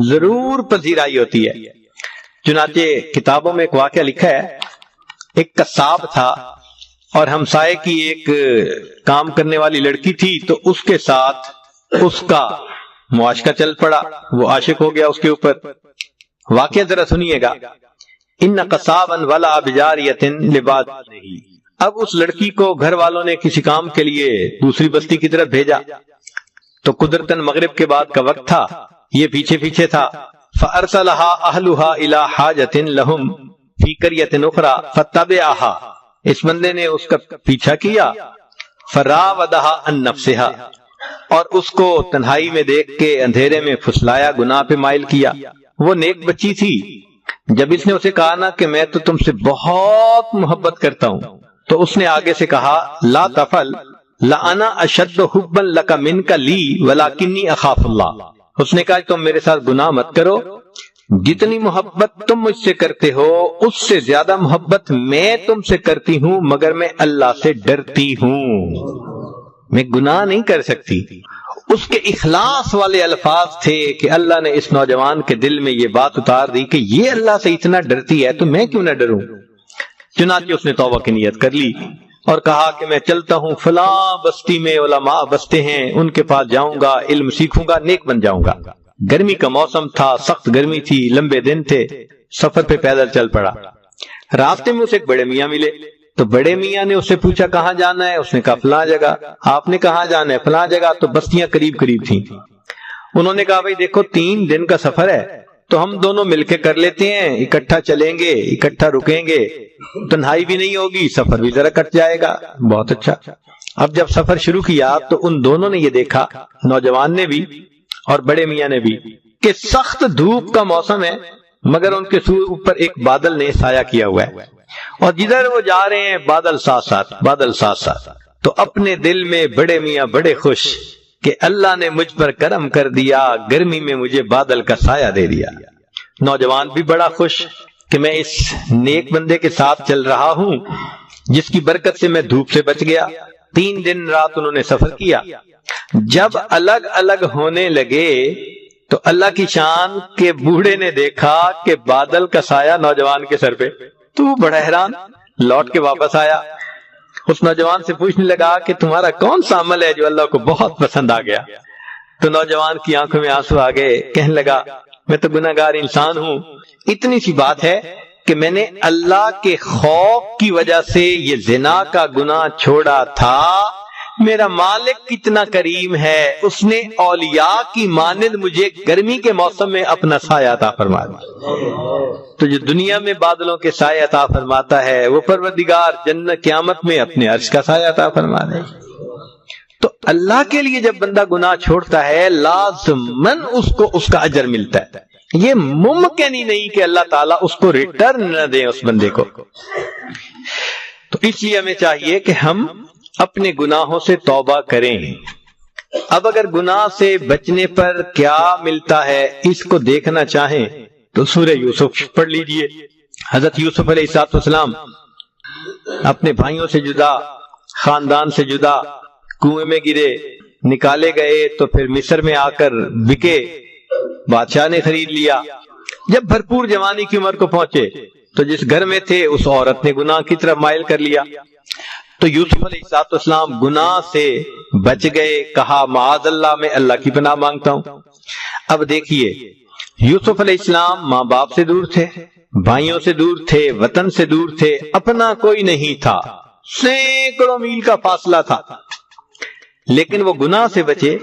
[SPEAKER 2] ضرور پذیرائی ہوتی ہے. چنانچہ کتابوں میں ایک واقعہ لکھا ہے، ایک قصاب تھا اور ہمسائے کی ایک کام کرنے والی لڑکی تھی، تو اس کے ساتھ اس کا معاشقہ چل پڑا، وہ عاشق ہو گیا اس کے اوپر. واقعہ ذرا سنیے گا. ان قصابا ولا بجاریۃ لبعضہ، اب اس لڑکی کو گھر والوں نے کسی کام کے لیے دوسری بستی کی طرف بھیجا، تو قدرتاً مغرب کے بعد کا وقت تھا، یہ پیچھے پیچھے تھا. فارسلها اهلها الى حاجۃ لهم فی قریۃ اخرى فتبعها، اس بندے نے اس کا پیچھا کیا. فراودها عن نفسها، اور اس کو تنہائی میں دیکھ کے اندھیرے میں پھسلایا، گناہ پہ مائل کیا. وہ نیک بچی تھی. جب اس نے اسے کہا نا کہ میں تو تم سے بہت محبت کرتا ہوں، تو اس نے آگے سے کہا لا تفعل لأنا اشد حبا لک منک لی ولکنی اخاف اللہ. اس نے کہا تم میرے ساتھ گناہ مت کرو، جتنی محبت تم مجھ سے کرتے ہو اس سے زیادہ محبت میں تم سے کرتی ہوں، مگر میں اللہ سے ڈرتی ہوں، میں گناہ نہیں کر سکتی. اس کے اخلاص والے الفاظ تھے کہ اللہ نے اس نوجوان کے دل میں یہ بات اتار دی کہ یہ اللہ سے اتنا ڈرتی ہے تو میں کیوں نہ ڈروں. چنانچہ اس نے توبہ کی نیت کر لی اور کہا کہ میں چلتا ہوں، فلاں بستی میں علماء بستے ہیں، ان کے پاس جاؤں گا، علم سیکھوں گا، نیک بن جاؤں گا. گرمی کا موسم تھا، سخت گرمی تھی، لمبے دن تھے، سفر پہ پیدل چل پڑا. راستے میں اسے ایک بڑے میاں ملے، تو بڑے میاں نے اس سے پوچھا کہاں جانا ہے؟ اس نے کہا فلاں جگہ. آپ نے کہاں جانا ہے؟ فلاں جگہ. تو بستیاں قریب قریب تھیں. انہوں نے کہا بھائی دیکھو 3 دن کا سفر ہے، تو ہم دونوں مل کے کر لیتے ہیں، اکٹھا چلیں گے، اکٹھا رکیں گے، تنہائی بھی نہیں ہوگی، سفر بھی ذرا کٹ جائے گا. بہت اچھا. اب جب سفر شروع کیا تو ان دونوں نے یہ دیکھا، نوجوان نے بھی اور بڑے میاں نے بھی، کہ سخت دھوپ کا موسم ہے، مگر ان کے اوپر ایک بادل نے سایہ کیا ہوا ہے، اور جدھر وہ جا رہے ہیں بادل ساتھ ساتھ، بادل ساتھ ساتھ. تو اپنے دل میں بڑے میاں بڑے خوش کہ اللہ نے مجھ پر کرم کر دیا، گرمی میں مجھے بادل کا سایہ دے دیا۔ نوجوان بھی بڑا خوش کہ میں اس نیک بندے کے ساتھ چل رہا ہوں جس کی برکت سے میں دھوپ سے بچ گیا۔ 3 دن رات انہوں نے سفر کیا۔ جب الگ الگ ہونے لگے تو اللہ کی شان کے بوڑھے نے دیکھا کہ بادل کا سایہ نوجوان کے سر پہ، تو وہ بڑا حیران، لوٹ کے واپس آیا، اس نوجوان سے پوچھنے لگا کہ تمہارا کون سا عمل ہے جو اللہ کو بہت پسند آ گیا؟ تو نوجوان کی آنکھوں میں آنسو آ گئے، کہنے لگا میں تو گناہگار انسان ہوں، اتنی سی بات ہے کہ میں نے اللہ کے خوف کی وجہ سے یہ زنا کا گناہ چھوڑا تھا۔ میرا مالک کتنا کریم ہے، اس نے اولیاء کی مانند مجھے گرمی کے موسم میں اپنا سایہ عطا فرما دیا۔ تو جو دنیا میں بادلوں کے سایہ عطا فرماتا ہے وہ پروردگار جنت قیامت میں اپنے عرش کا سایہ عطا فرما دے۔ تو اللہ کے لیے جب بندہ گناہ چھوڑتا ہے لازماً اس کو اس کا اجر ملتا ہے، یہ ممکن ہی نہیں کہ اللہ تعالیٰ اس کو ریٹرن نہ دے اس بندے کو۔ تو اس لیے ہمیں چاہیے کہ ہم اپنے گناہوں سے توبہ کریں۔ اب اگر گناہ سے بچنے پر کیا ملتا ہے اس کو دیکھنا چاہیں تو سورہ یوسف پڑھ لیجئے۔ حضرت یوسف علیہ السلام اپنے بھائیوں سے جدا، خاندان سے جدا، کنویں میں گرے، نکالے گئے تو پھر مصر میں آ کر بکے، بادشاہ نے خرید لیا۔ جب بھرپور جوانی کی عمر کو پہنچے تو جس گھر میں تھے اس عورت نے گناہ کی طرف مائل کر لیا۔ تو یوسف علیہ السلام گناہ سے بچ گئے، کہا معاذ اللہ، میں اللہ کی پناہ مانگتا ہوں۔ اب دیکھیے یوسف علیہ السلام ماں باپ سے دور تھے، بھائیوں سے دور تھے، وطن سے دور تھے، اپنا کوئی نہیں تھا، سینکڑوں میل کا فاصلہ تھا، لیکن وہ گناہ سے بچے۔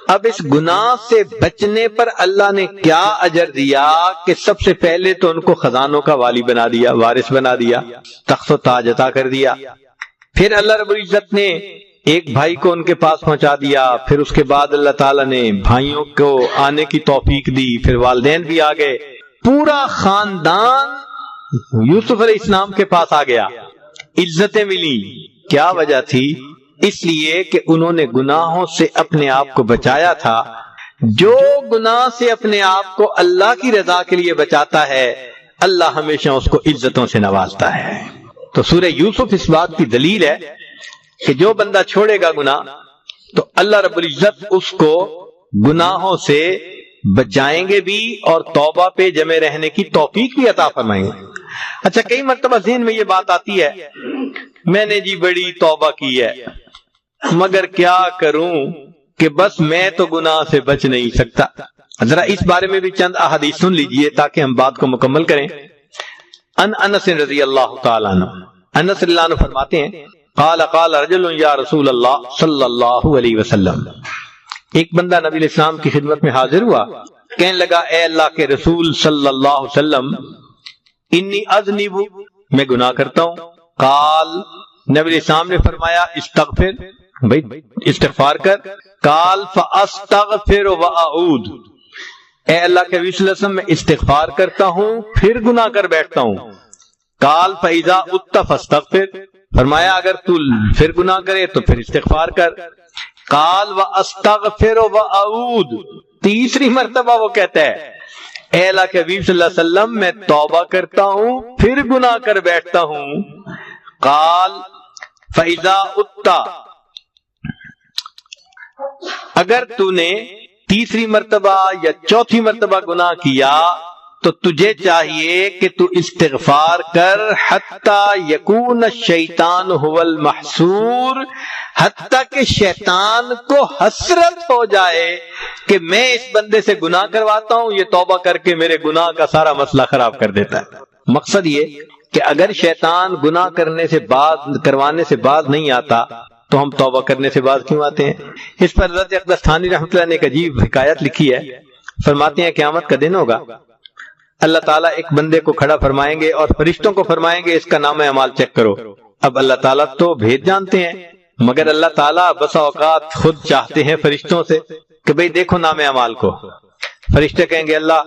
[SPEAKER 2] اب اس گناہ سے بچنے پر اللہ نے کیا اجر دیا کہ سب سے پہلے تو ان کو خزانوں کا والی بنا دیا، وارث بنا دیا، تخت و تاج عطا کر دیا۔ پھر اللہ رب العزت نے ایک بھائی کو ان کے پاس پہنچا دیا، پھر اس کے بعد اللہ تعالیٰ نے بھائیوں کو آنے کی توفیق دی، پھر والدین بھی آ گئے، پورا خاندان یوسف علیہ السلام کے پاس آ گیا، عزتیں ملی۔ کیا وجہ تھی؟ اس لیے کہ انہوں نے گناہوں سے اپنے آپ کو بچایا تھا۔ جو گناہ سے اپنے آپ کو اللہ کی رضا کے لیے بچاتا ہے اللہ ہمیشہ اس کو عزتوں سے نوازتا ہے۔ تو سورہ یوسف اس بات کی دلیل ہے کہ جو بندہ چھوڑے گا گناہ تو اللہ رب العزت اس کو گناہوں سے بچائیں گے بھی اور توبہ پہ جمے رہنے کی توفیق بھی عطا فرمائیں گے۔ اچھا، کئی مرتبہ ذہن میں یہ بات آتی ہے میں نے جی بڑی توبہ کی ہے مگر کیا کروں کہ بس میں تو گناہ سے بچ نہیں سکتا۔ ذرا اس بارے میں بھی چند احادیث سن لیجئے تاکہ ہم بات کو مکمل کریں۔ انس رضی اللہ تعالیٰ عنہ، انس رضی اللہ عنہ فرماتے ہیں قال قال رجل یا رسول اللہ صلی اللہ علیہ وسلم، ایک بندہ نبی علیہ السلام کی خدمت میں حاضر ہوا، کہنے لگا اے اللہ کے رسول صلی اللہ علیہ وسلم انی اذنب، میں گناہ کرتا ہوں۔ قال، نبی علیہ السلام نے فرمایا استغفر، بھائی استغفار کر۔ قال فاستغفر واعود، اے اللہ کے رسول صلی اللہ علیہ وسلم میں استغفار کرتا ہوں پھر گناہ کر بیٹھتا ہوں۔ قال فاذا ات فاستغفر، فرمایا اگر تو پھر گناہ کرے تو پھر استغفار کر۔ قال واستغفر واعود، تیسری مرتبہ وہ کہتا ہے اے اللہ کے حبیب صلی اللہ علیہ وسلم میں توبہ کرتا ہوں پھر گناہ کر بیٹھتا ہوں۔ قال فاذا ات، اگر تو نے تیسری مرتبہ یا چوتھی مرتبہ گناہ کیا تو تجھے چاہیے کہ تو استغفار کر حتی یکون الشیطان هو المحسور، حتی کہ شیطان کو حسرت ہو جائے کہ میں اس بندے سے گناہ کرواتا ہوں، یہ توبہ کر کے میرے گناہ کا سارا مسئلہ خراب کر دیتا ہے۔ مقصد یہ کہ اگر شیطان گناہ کروانے سے بعد نہیں آتا تو ہم توبہ کرنے سے بعد کیوں آتے ہیں؟ اس پر حضرت اقدس تھانی رحمۃ اللہ نے ایک عجیب حکایت لکھی ہے، فرماتے ہیں قیامت کا دن ہوگا، اللہ تعالیٰ ایک بندے کو کھڑا فرمائیں گے اور فرشتوں کو فرمائیں گے اس کا نام اعمال چیک کرو۔ اب اللہ تعالیٰ تو بھید جانتے ہیں مگر اللہ تعالیٰ بسا اوقات خود چاہتے ہیں فرشتوں سے کہ بھئی دیکھو نام اعمال کو۔ فرشتے کہیں گے اللہ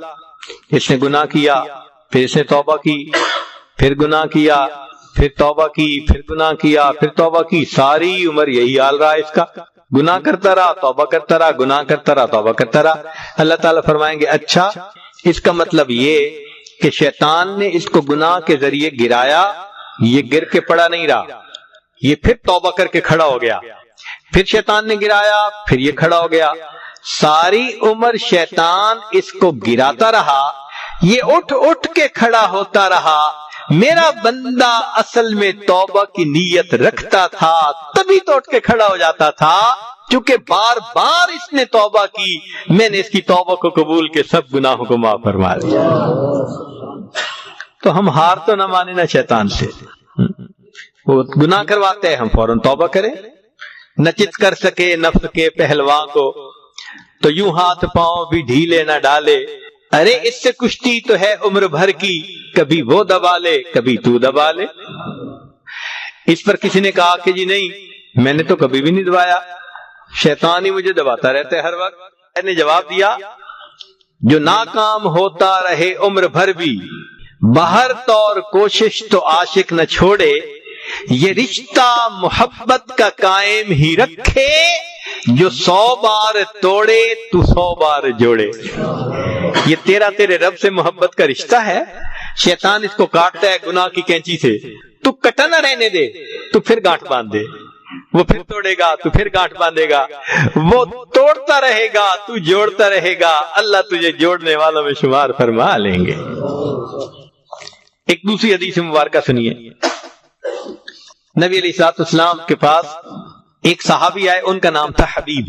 [SPEAKER 2] اس نے گناہ کیا، پھر اس نے توبہ کی، پھر گناہ کیا، پھر توبہ کی، پھر گناہ کیا، پھر توبہ کی، ساری عمر یہی حال رہا اس کا۔ گناہ کرتا رہا، توبہ کرتا رہا، گناہ کرتا رہا، توبہ کرتا رہا۔ اللہ تعالیٰ فرمائیں گے اچھا اس کا مطلب یہ کہ شیطان نے اس کو گناہ کے ذریعے گرایا، یہ گر کے پڑا نہیں رہا، یہ پھر توبہ کر کے کھڑا ہو گیا، پھر شیطان نے گرایا، پھر یہ کھڑا ہو گیا، ساری عمر شیطان اس کو گراتا رہا، یہ اٹھ اٹھ کے کھڑا ہوتا رہا۔ میرا بندہ اصل میں توبہ کی نیت رکھتا تھا تبھی تو اٹھ کے کھڑا ہو جاتا تھا، چونکہ بار بار اس نے توبہ کی، میں نے اس کی توبہ کو قبول کے سب گناہوں کو معاف فرما دیا۔ تو ہم ہار تو نہ مانے نہ شیطان سے، وہ گناہ کرواتے ہیں ہم فوراً توبہ کریں، نہ چت کر سکے نفس کے پہلواں کو تو یوں ہاتھ پاؤں بھی ڈھیلے نہ ڈالے، ارے اس سے کشتی تو ہے عمر بھر کی، کبھی وہ دبا لے کبھی تو دبا لے۔ اس پر کسی نے کہا کہ جی نہیں میں نے تو کبھی بھی نہیں دبایا، شیطان ہی مجھے دباتا رہتا ہے ہر وقت۔ میں نے جواب دیا جو ناکام ہوتا رہے عمر بھر بھی، بہر طور کوشش تو عاشق نہ چھوڑے، یہ رشتہ محبت کا قائم ہی رکھے، جو 100 بار توڑے تو 100 بار جوڑے۔ یہ تیرے رب سے محبت کا رشتہ ہے، شیطان اس کو کاٹتا ہے گناہ کی کینچی سے، تو کٹا نہ رہنے دے، تو پھر گانٹھ باندھ دے، وہ پھر توڑے گا تو پھر گانٹھ باندھے گا، وہ توڑتا رہے گا تو جوڑتا رہے گا، اللہ تجھے جوڑنے والوں میں شمار فرما لیں گے۔ ایک دوسری حدیث مبارکہ سنیے، نبی علیہ السلام کے پاس ایک صحابی آئے، ان کا نام تھا حبیب۔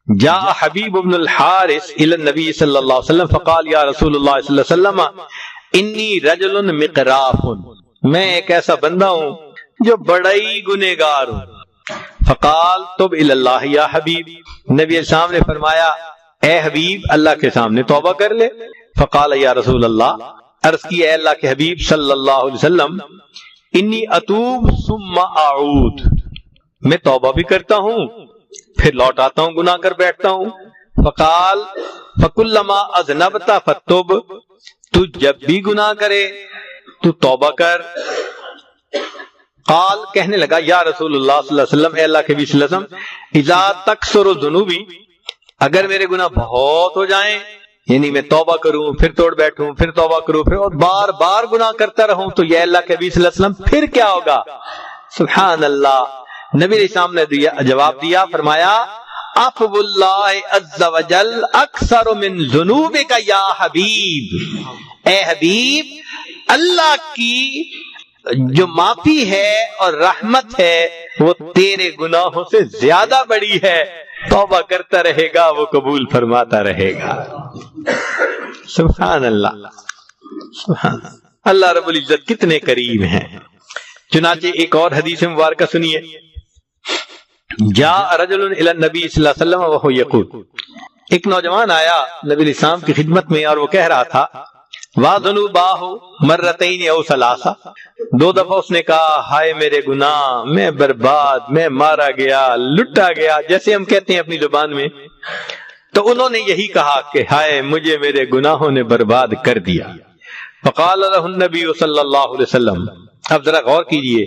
[SPEAKER 2] جاء حبیب بن الحارث الى النبی صلی اللہ علیہ وسلم فقال یا رسول اللہ صلی اللہ علیہ وسلم انی رجل مقراف، میں ایک ایسا بندہ ہوں جو بڑا ہی گنہگار ہوں۔ فقال تب الی اللہ یا حبیب، نبی السلام نے فرمایا اے حبیب اللہ کے سامنے توبہ کر لے۔ فقال یا رسول اللہ، عرض کی اے اللہ کے حبیب صلی اللہ علیہ وسلم انی اتوب ثم اعود، میں توبہ بھی کرتا ہوں پھر لوٹ آتا ہوں گناہ کر بیٹھتا ہوں۔ فقال فکلما اذنبت فتب، تو جب بھی گناہ کرے تو توبہ کر۔ قال کہنے لگا یا رسول اللہ صلی اللہ علیہ وسلم، اے اللہ کے نبی صلی اللہ علیہ وسلم اذا تکثر ذنوبی، اگر میرے گناہ بہت ہو جائیں، یعنی میں توبہ کروں پھر توڑ بیٹھوں پھر توبہ کروں پھر اور بار بار گناہ کرتا رہوں، تو یہ اللہ کے نبی صلی اللہ علیہ وسلم پھر کیا ہوگا؟ سبحان اللہ، نبی علیہ السلام نے جواب دیا، فرمایا عفو اللہ عز وجل اکثر من ذنوبک یا حبیب، اے حبیب اللہ کی جو معافی ہے اور رحمت ہے وہ تیرے گناہوں سے زیادہ بڑی ہے، توبہ کرتا رہے گا وہ قبول فرماتا رہے گا۔ سبحان اللہ، سبحان اللہ، اللہ رب العزت کتنے کریم ہیں۔ چنانچہ ایک اور حدیث مبارکہ سنیے، جاء رجل الی النبی صلی اللہ علیہ وسلم وهو یقول، ایک نوجوان آیا نبی علیہ السلام کی خدمت میں اور وہ کہہ رہا تھا وَذُنُوبَاهُ مَرَّتَيْنِ أَوْ ثَلَاثَ، 2 دفعہ اس نے کہا ہائے میرے گناہ، میں برباد، میں مارا گیا، لٹا گیا، جیسے ہم کہتے ہیں اپنی زبان میں۔ تو انہوں نے یہی کہا کہ ہائے مجھے میرے گناہوں نے برباد کر دیا۔ فقال له النبی صلی اللہ علیہ وسلم، اب ذرا غور کیجئے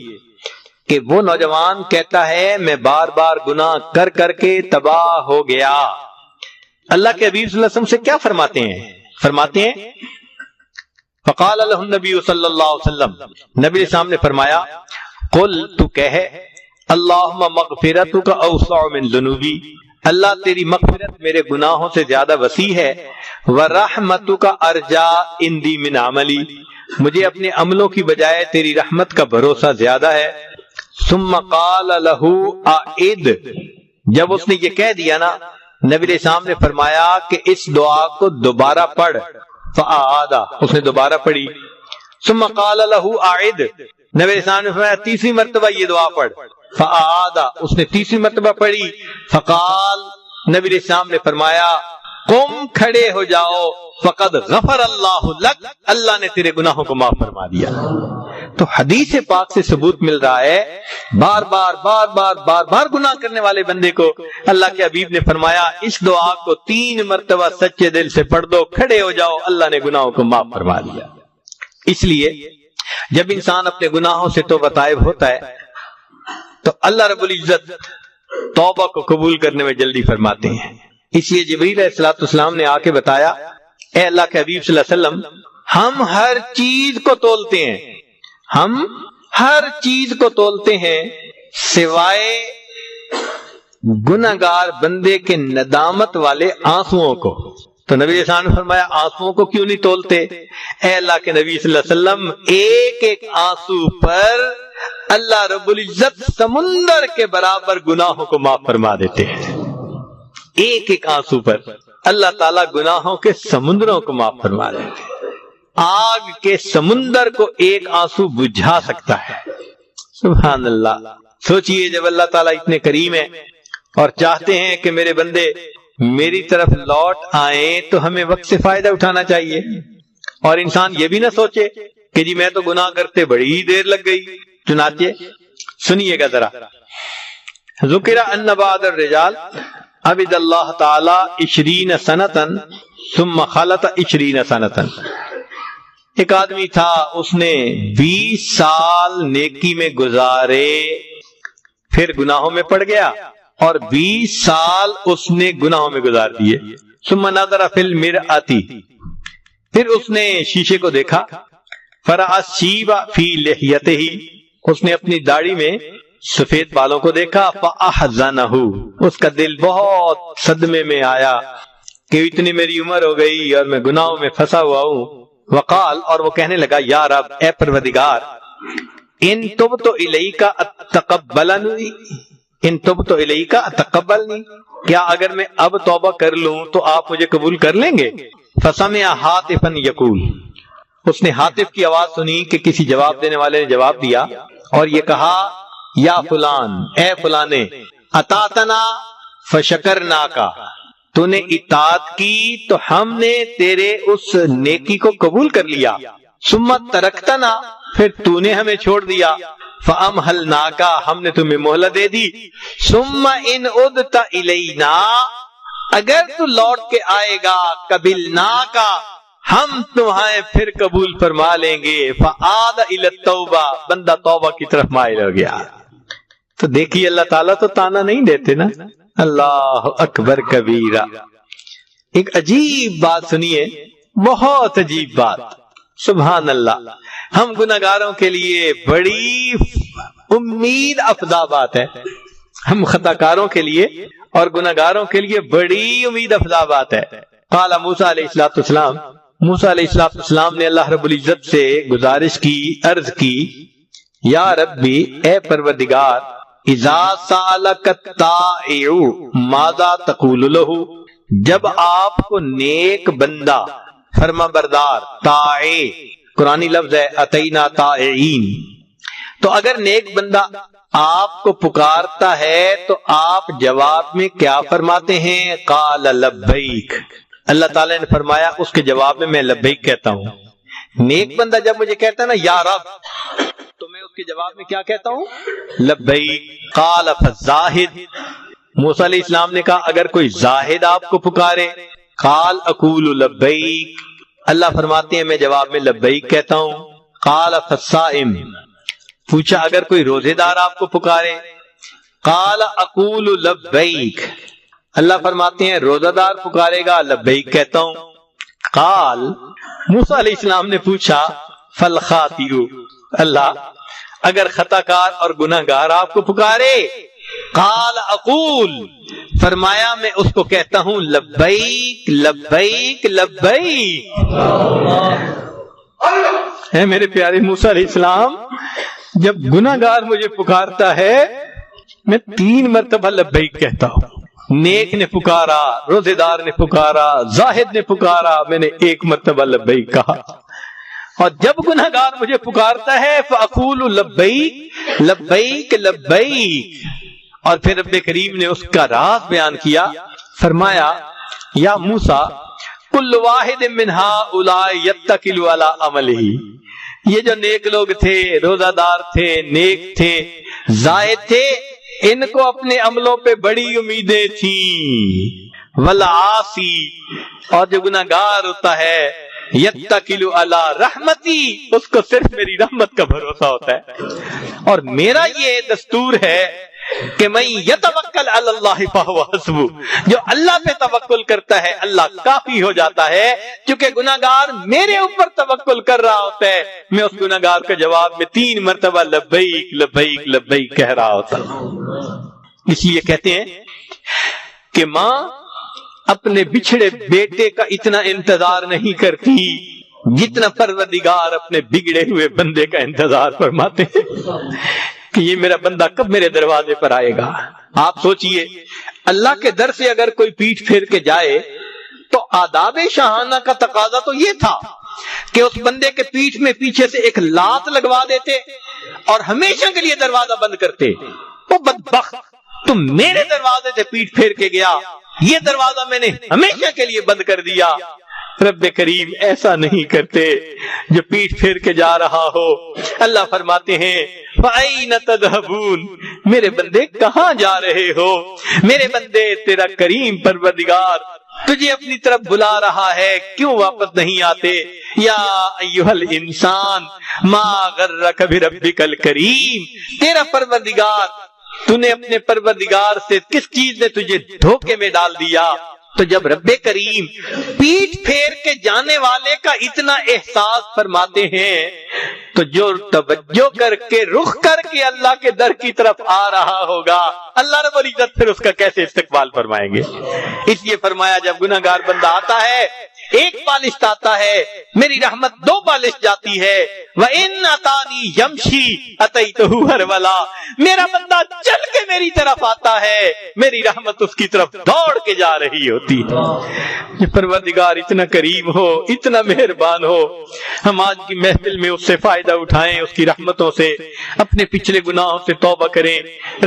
[SPEAKER 2] کہ وہ نوجوان کہتا ہے میں بار بار گناہ کر کر کے تباہ ہو گیا، اللہ کے حبیب صلی اللہ علیہ وسلم سے کیا فرماتے ہیں؟ فرماتے ہیں فقال له النبی صلی اللہ علیہ وسلم، نبی علیہ السلام نے فرمایا قل، تو کہے اللہم مغفرتک اوسع من ذنوبی، اللہ تیری مغفرت میرے گناہوں سے زیادہ وسیع ہے، ورحمتک ارجا عندی من عملی، مجھے اپنے عملوں کی بجائے تیری رحمت کا بھروسہ زیادہ ہے۔ ثم قال له اعد، جب اس نے یہ کہہ دیا نا، نبی علیہ السلام نے فرمایا کہ اس دعا کو دوبارہ پڑھ۔ فاعاد، اس نے دوبارہ پڑھی۔ ثم قال له اعد، نبی علیہ السلام نے فرمایا تیسری مرتبہ یہ دعا پڑھ۔ فاعاد، اس نے تیسری مرتبہ پڑھی۔ فقال، نبی علیہ السلام نے فرمایا قم، کھڑے ہو جاؤ، فقد غفر اللہ لک، اللہ نے تیرے گناہوں کو معاف فرما دیا۔ تو حدیث پاک سے ثبوت مل رہا ہے بار بار بار بار بار بار گناہ کرنے والے بندے کو اللہ کے حبیب نے فرمایا اس دعا کو 3 مرتبہ سچے دل سے پڑھ دو، کھڑے ہو جاؤ، اللہ نے گناہوں کو معاف فرما دیا۔ اس لیے جب انسان اپنے گناہوں سے توبہ طائب ہوتا ہے تو اللہ رب العزت
[SPEAKER 1] توبہ کو قبول کرنے میں جلدی فرماتے ہیں. اس لیے جبریل علیہ الصلوۃ والسلام نے آ کے بتایا اے اللہ کے حبیب صلی اللہ علیہ وسلم ہم ہر چیز کو تولتے ہیں، ہم ہر چیز کو تولتے ہیں سوائے گنہگار بندے کے ندامت والے آنسوؤں کو. تو نبی صلی اللہ علیہ وسلم نے فرمایا آنسوؤں کو کیوں نہیں تولتے؟ اے اللہ کے نبی صلی اللہ علیہ وسلم ایک ایک آنسو پر اللہ رب العزت سمندر کے برابر گناہوں کو معاف فرما دیتے ہیں. ایک ایک آنسو پر اللہ تعالیٰ گناہوں کے سمندروں کو معاف فرما دیتے ہیں. آگ کے سمندر کو ایک آنسو بجھا سکتا ہے. سبحان اللہ. سوچئے جب اللہ تعالیٰ اتنے کریم ہیں اور چاہتے ہیں کہ میرے بندے میری طرف لوٹ آئیں تو ہمیں وقت سے فائدہ اٹھانا چاہیے. اور انسان یہ بھی نہ سوچے کہ جی میں تو گناہ کرتے بڑی دیر لگ گئی. چنانچہ سنیے گا ذرا. ذکر ان بعض الرجال عبد اللہ تعالی 20 سنتن ثم خلط 20 سنتن. ایک آدمی تھا اس نے 20 سال نیکی میں گزارے پھر گناہوں میں پڑ گیا اور 20 سال اس نے گناہوں میں گزار دیے. ثم نظر فی المرآۃ پھر اس نے شیشے کو دیکھا. فرأى الشیب فی لحیتہ اس نے اپنی داڑھی میں سفید بالوں کو دیکھا. فأحزنہ اس کا دل بہت صدمے میں آیا کہ اتنی میری عمر ہو گئی اور میں گناہوں میں پھنسا ہوا ہوں. وقال اور وہ کہنے لگا یا رب اے پروردگار ان تبت الیک اتقبلنی ان تبت الیک اتقبلنی کیا اگر میں اب توبہ کر لوں تو آپ مجھے قبول کر لیں گے؟ فسمع ہاتفا یقول اس نے ہاتف کی آواز سنی کہ کسی جواب دینے والے نے جواب دیا اور یہ کہا یا فلان اے فلانے اطاعتنا فشکرناکا تو نے اطاعت کی تو ہم نے تیرے اس نیکی کو قبول کر لیا. ثم ترکتنا پھر تو نے ہمیں چھوڑ دیا. فامہلناکا ہم نے تمہیں مہلت دے دی. ثم ان عدت الینا اگر تو لوٹ کے آئے گا قبلناکا ہم تمہیں پھر قبول فرما لیں گے. فعاد الی التوبہ بندہ توبہ کی طرف مائل ہو گیا. تو دیکھیے اللہ تعالیٰ تو تانا نہیں دیتے نا. اللہ اکبر کبیرہ. ایک عجیب بات سنیے بہت عجیب بات. سبحان اللہ. ہم گناہگاروں کے لیے بڑی امید افزا بات ہے. ہم خطاکاروں کے لیے اور گناہگاروں کے لیے بڑی امید افزا بات ہے. قال موسیٰ علیہ السلام موسیٰ علیہ السلام نے اللہ رب العزت سے گزارش کی عرض کی یا ربی اے پروردگار اذا سالک الطائع ماذا تقول له جب آپ کو نیک بندہ فرما بردار طائع قرآنی لفظ ہے اتینا طائعین تو اگر نیک بندہ آپ کو پکارتا ہے تو آپ جواب میں کیا فرماتے ہیں؟ قال لبیک اللہ تعالی نے فرمایا اس کے جواب میں لبیک کہتا ہوں. نیک بندہ جب مجھے کہتا ہے نا یا رب تو میں اس کے جواب میں کیا کہتا ہوں؟ لبیک. قال فالزاہد موسیٰ علیہ السلام نے کہا اگر کوئی زاہد آپ کو پکارے قال اقول لبیک اللہ فرماتے ہیں میں جواب میں لبیک کہتا ہوں. قال فالصائم پوچھا اگر کوئی روزے دار آپ کو پکارے قال اقول لبیک اللہ فرماتے ہیں روزہ دار پکارے گا لبیک کہتا ہوں. قال موسیٰ علیہ السلام نے پوچھا فالخاطئ اللہ اگر خطا کار اور گناہ گار آپ کو پکارے قال اقول فرمایا میں اس کو کہتا ہوں لبیک لبیک لبیک. اے میرے پیارے موسیٰ علیہ السلام جب گناہ گار مجھے پکارتا ہے میں 3 مرتبہ لبیک کہتا ہوں. نیک نے پکارا روزے دار نے پکارا زاہد نے پکارا میں نے 1 مرتبہ لبیک کہا. اور جب گناہ گار مجھے پکارتا ہے فاقول لبیک لبیک لبیک. اور پھر رب کریم نے اس کا راز بیان کیا فرمایا یا موسیٰ کل واحد من ہؤلاء یتکل علی عملہ یہ جو نیک لوگ تھے روزہ دار تھے نیک تھے زاہد تھے ان کو اپنے عملوں پہ بڑی امیدیں تھیں. والعاصی اور جو گناہ گار ہوتا ہے یتکل علی رحمتی اس کو صرف میری رحمت کا بھروسہ ہوتا ہے. اور میرا یہ دستور ہے کہ من یتوکل علی اللہ فہو حسبہ، جو اللہ پہ توکل کرتا ہے اللہ کافی ہو جاتا ہے. کیونکہ گناہگار میرے اوپر توکل کر رہا ہوتا ہے، میں اس گناہگار کے جواب میں 3 مرتبہ لبیک لبیک لبیک کہہ رہا ہوتا ہوں. اس لیے کہتے ہیں کہ ماں اپنے بچھڑے بیٹے کا اتنا انتظار نہیں کرتی جتنا پروردگار اپنے بگڑے ہوئے بندے کا انتظار فرماتے ہیں کہ یہ میرا بندہ کب میرے دروازے پر آئے گا. آپ سوچئے اللہ کے در سے اگر کوئی پیٹھ پھیر کے جائے تو آداب شاہانہ کا تقاضا تو یہ تھا کہ اس بندے کے پیٹھ میں پیچھے سے ایک لات لگوا دیتے اور ہمیشہ کے لیے دروازہ بند کرتے. وہ بدبخت، تم میرے دروازے سے پیٹھ پھیر کے گیا، یہ دروازہ میں نے ہمیشہ کے لیے بند کر دیا. رب کریم ایسا نہیں کرتے جو پیٹھ پھیر کے جا رہا ہو. اللہ فرماتے ہیں فَأَيْنَ تَذْهَبُونَ، میرے بندے کہاں جا رہے ہو؟ میرے بندے تیرا کریم پروردگار تجھے اپنی طرف بلا رہا ہے، کیوں واپس نہیں آتے؟ یا ایھا الانسان ما غرک بربک الکریم، تیرا پروردگار، تو نے اپنے پروردگار سے کس چیز نے تجھے دھوکے میں ڈال دیا؟ تو جب رب کریم پیٹھ پھیر کے جانے والے کا اتنا احساس فرماتے ہیں تو جو توجہ کر کے رخ کر کے اللہ کے در کی طرف آ رہا ہوگا، اللہ رب العزت پھر اس کا کیسے استقبال فرمائیں گے؟ اس لیے فرمایا جب گناہگار بندہ آتا ہے ایک بالشت آتا ہے، میری رحمت 2 بالشت جاتی ہے. وَإِنْ أَتَانِي يَمْشِي أَتَيْتُهُ هَرْوَلًا، میرا بندہ چل کے میری طرف آتا ہے، میری رحمت اس کی طرف دوڑ کے جا رہی ہوتی ہے. یہ پروردگار اتنا کریم ہو، اتنا مہربان ہو، ہم آج کی محفل میں اس سے فائدہ اٹھائیں، اس کی رحمتوں سے، اپنے پچھلے گناہوں سے توبہ کریں.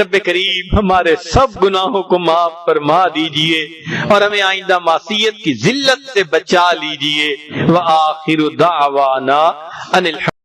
[SPEAKER 1] رب کریم ہمارے سب گناہوں کو معاف فرما دیجئے اور ہمیں آئندہ معصیت کی ذلت سے بچا لیجئے. وآخر دعوانا ان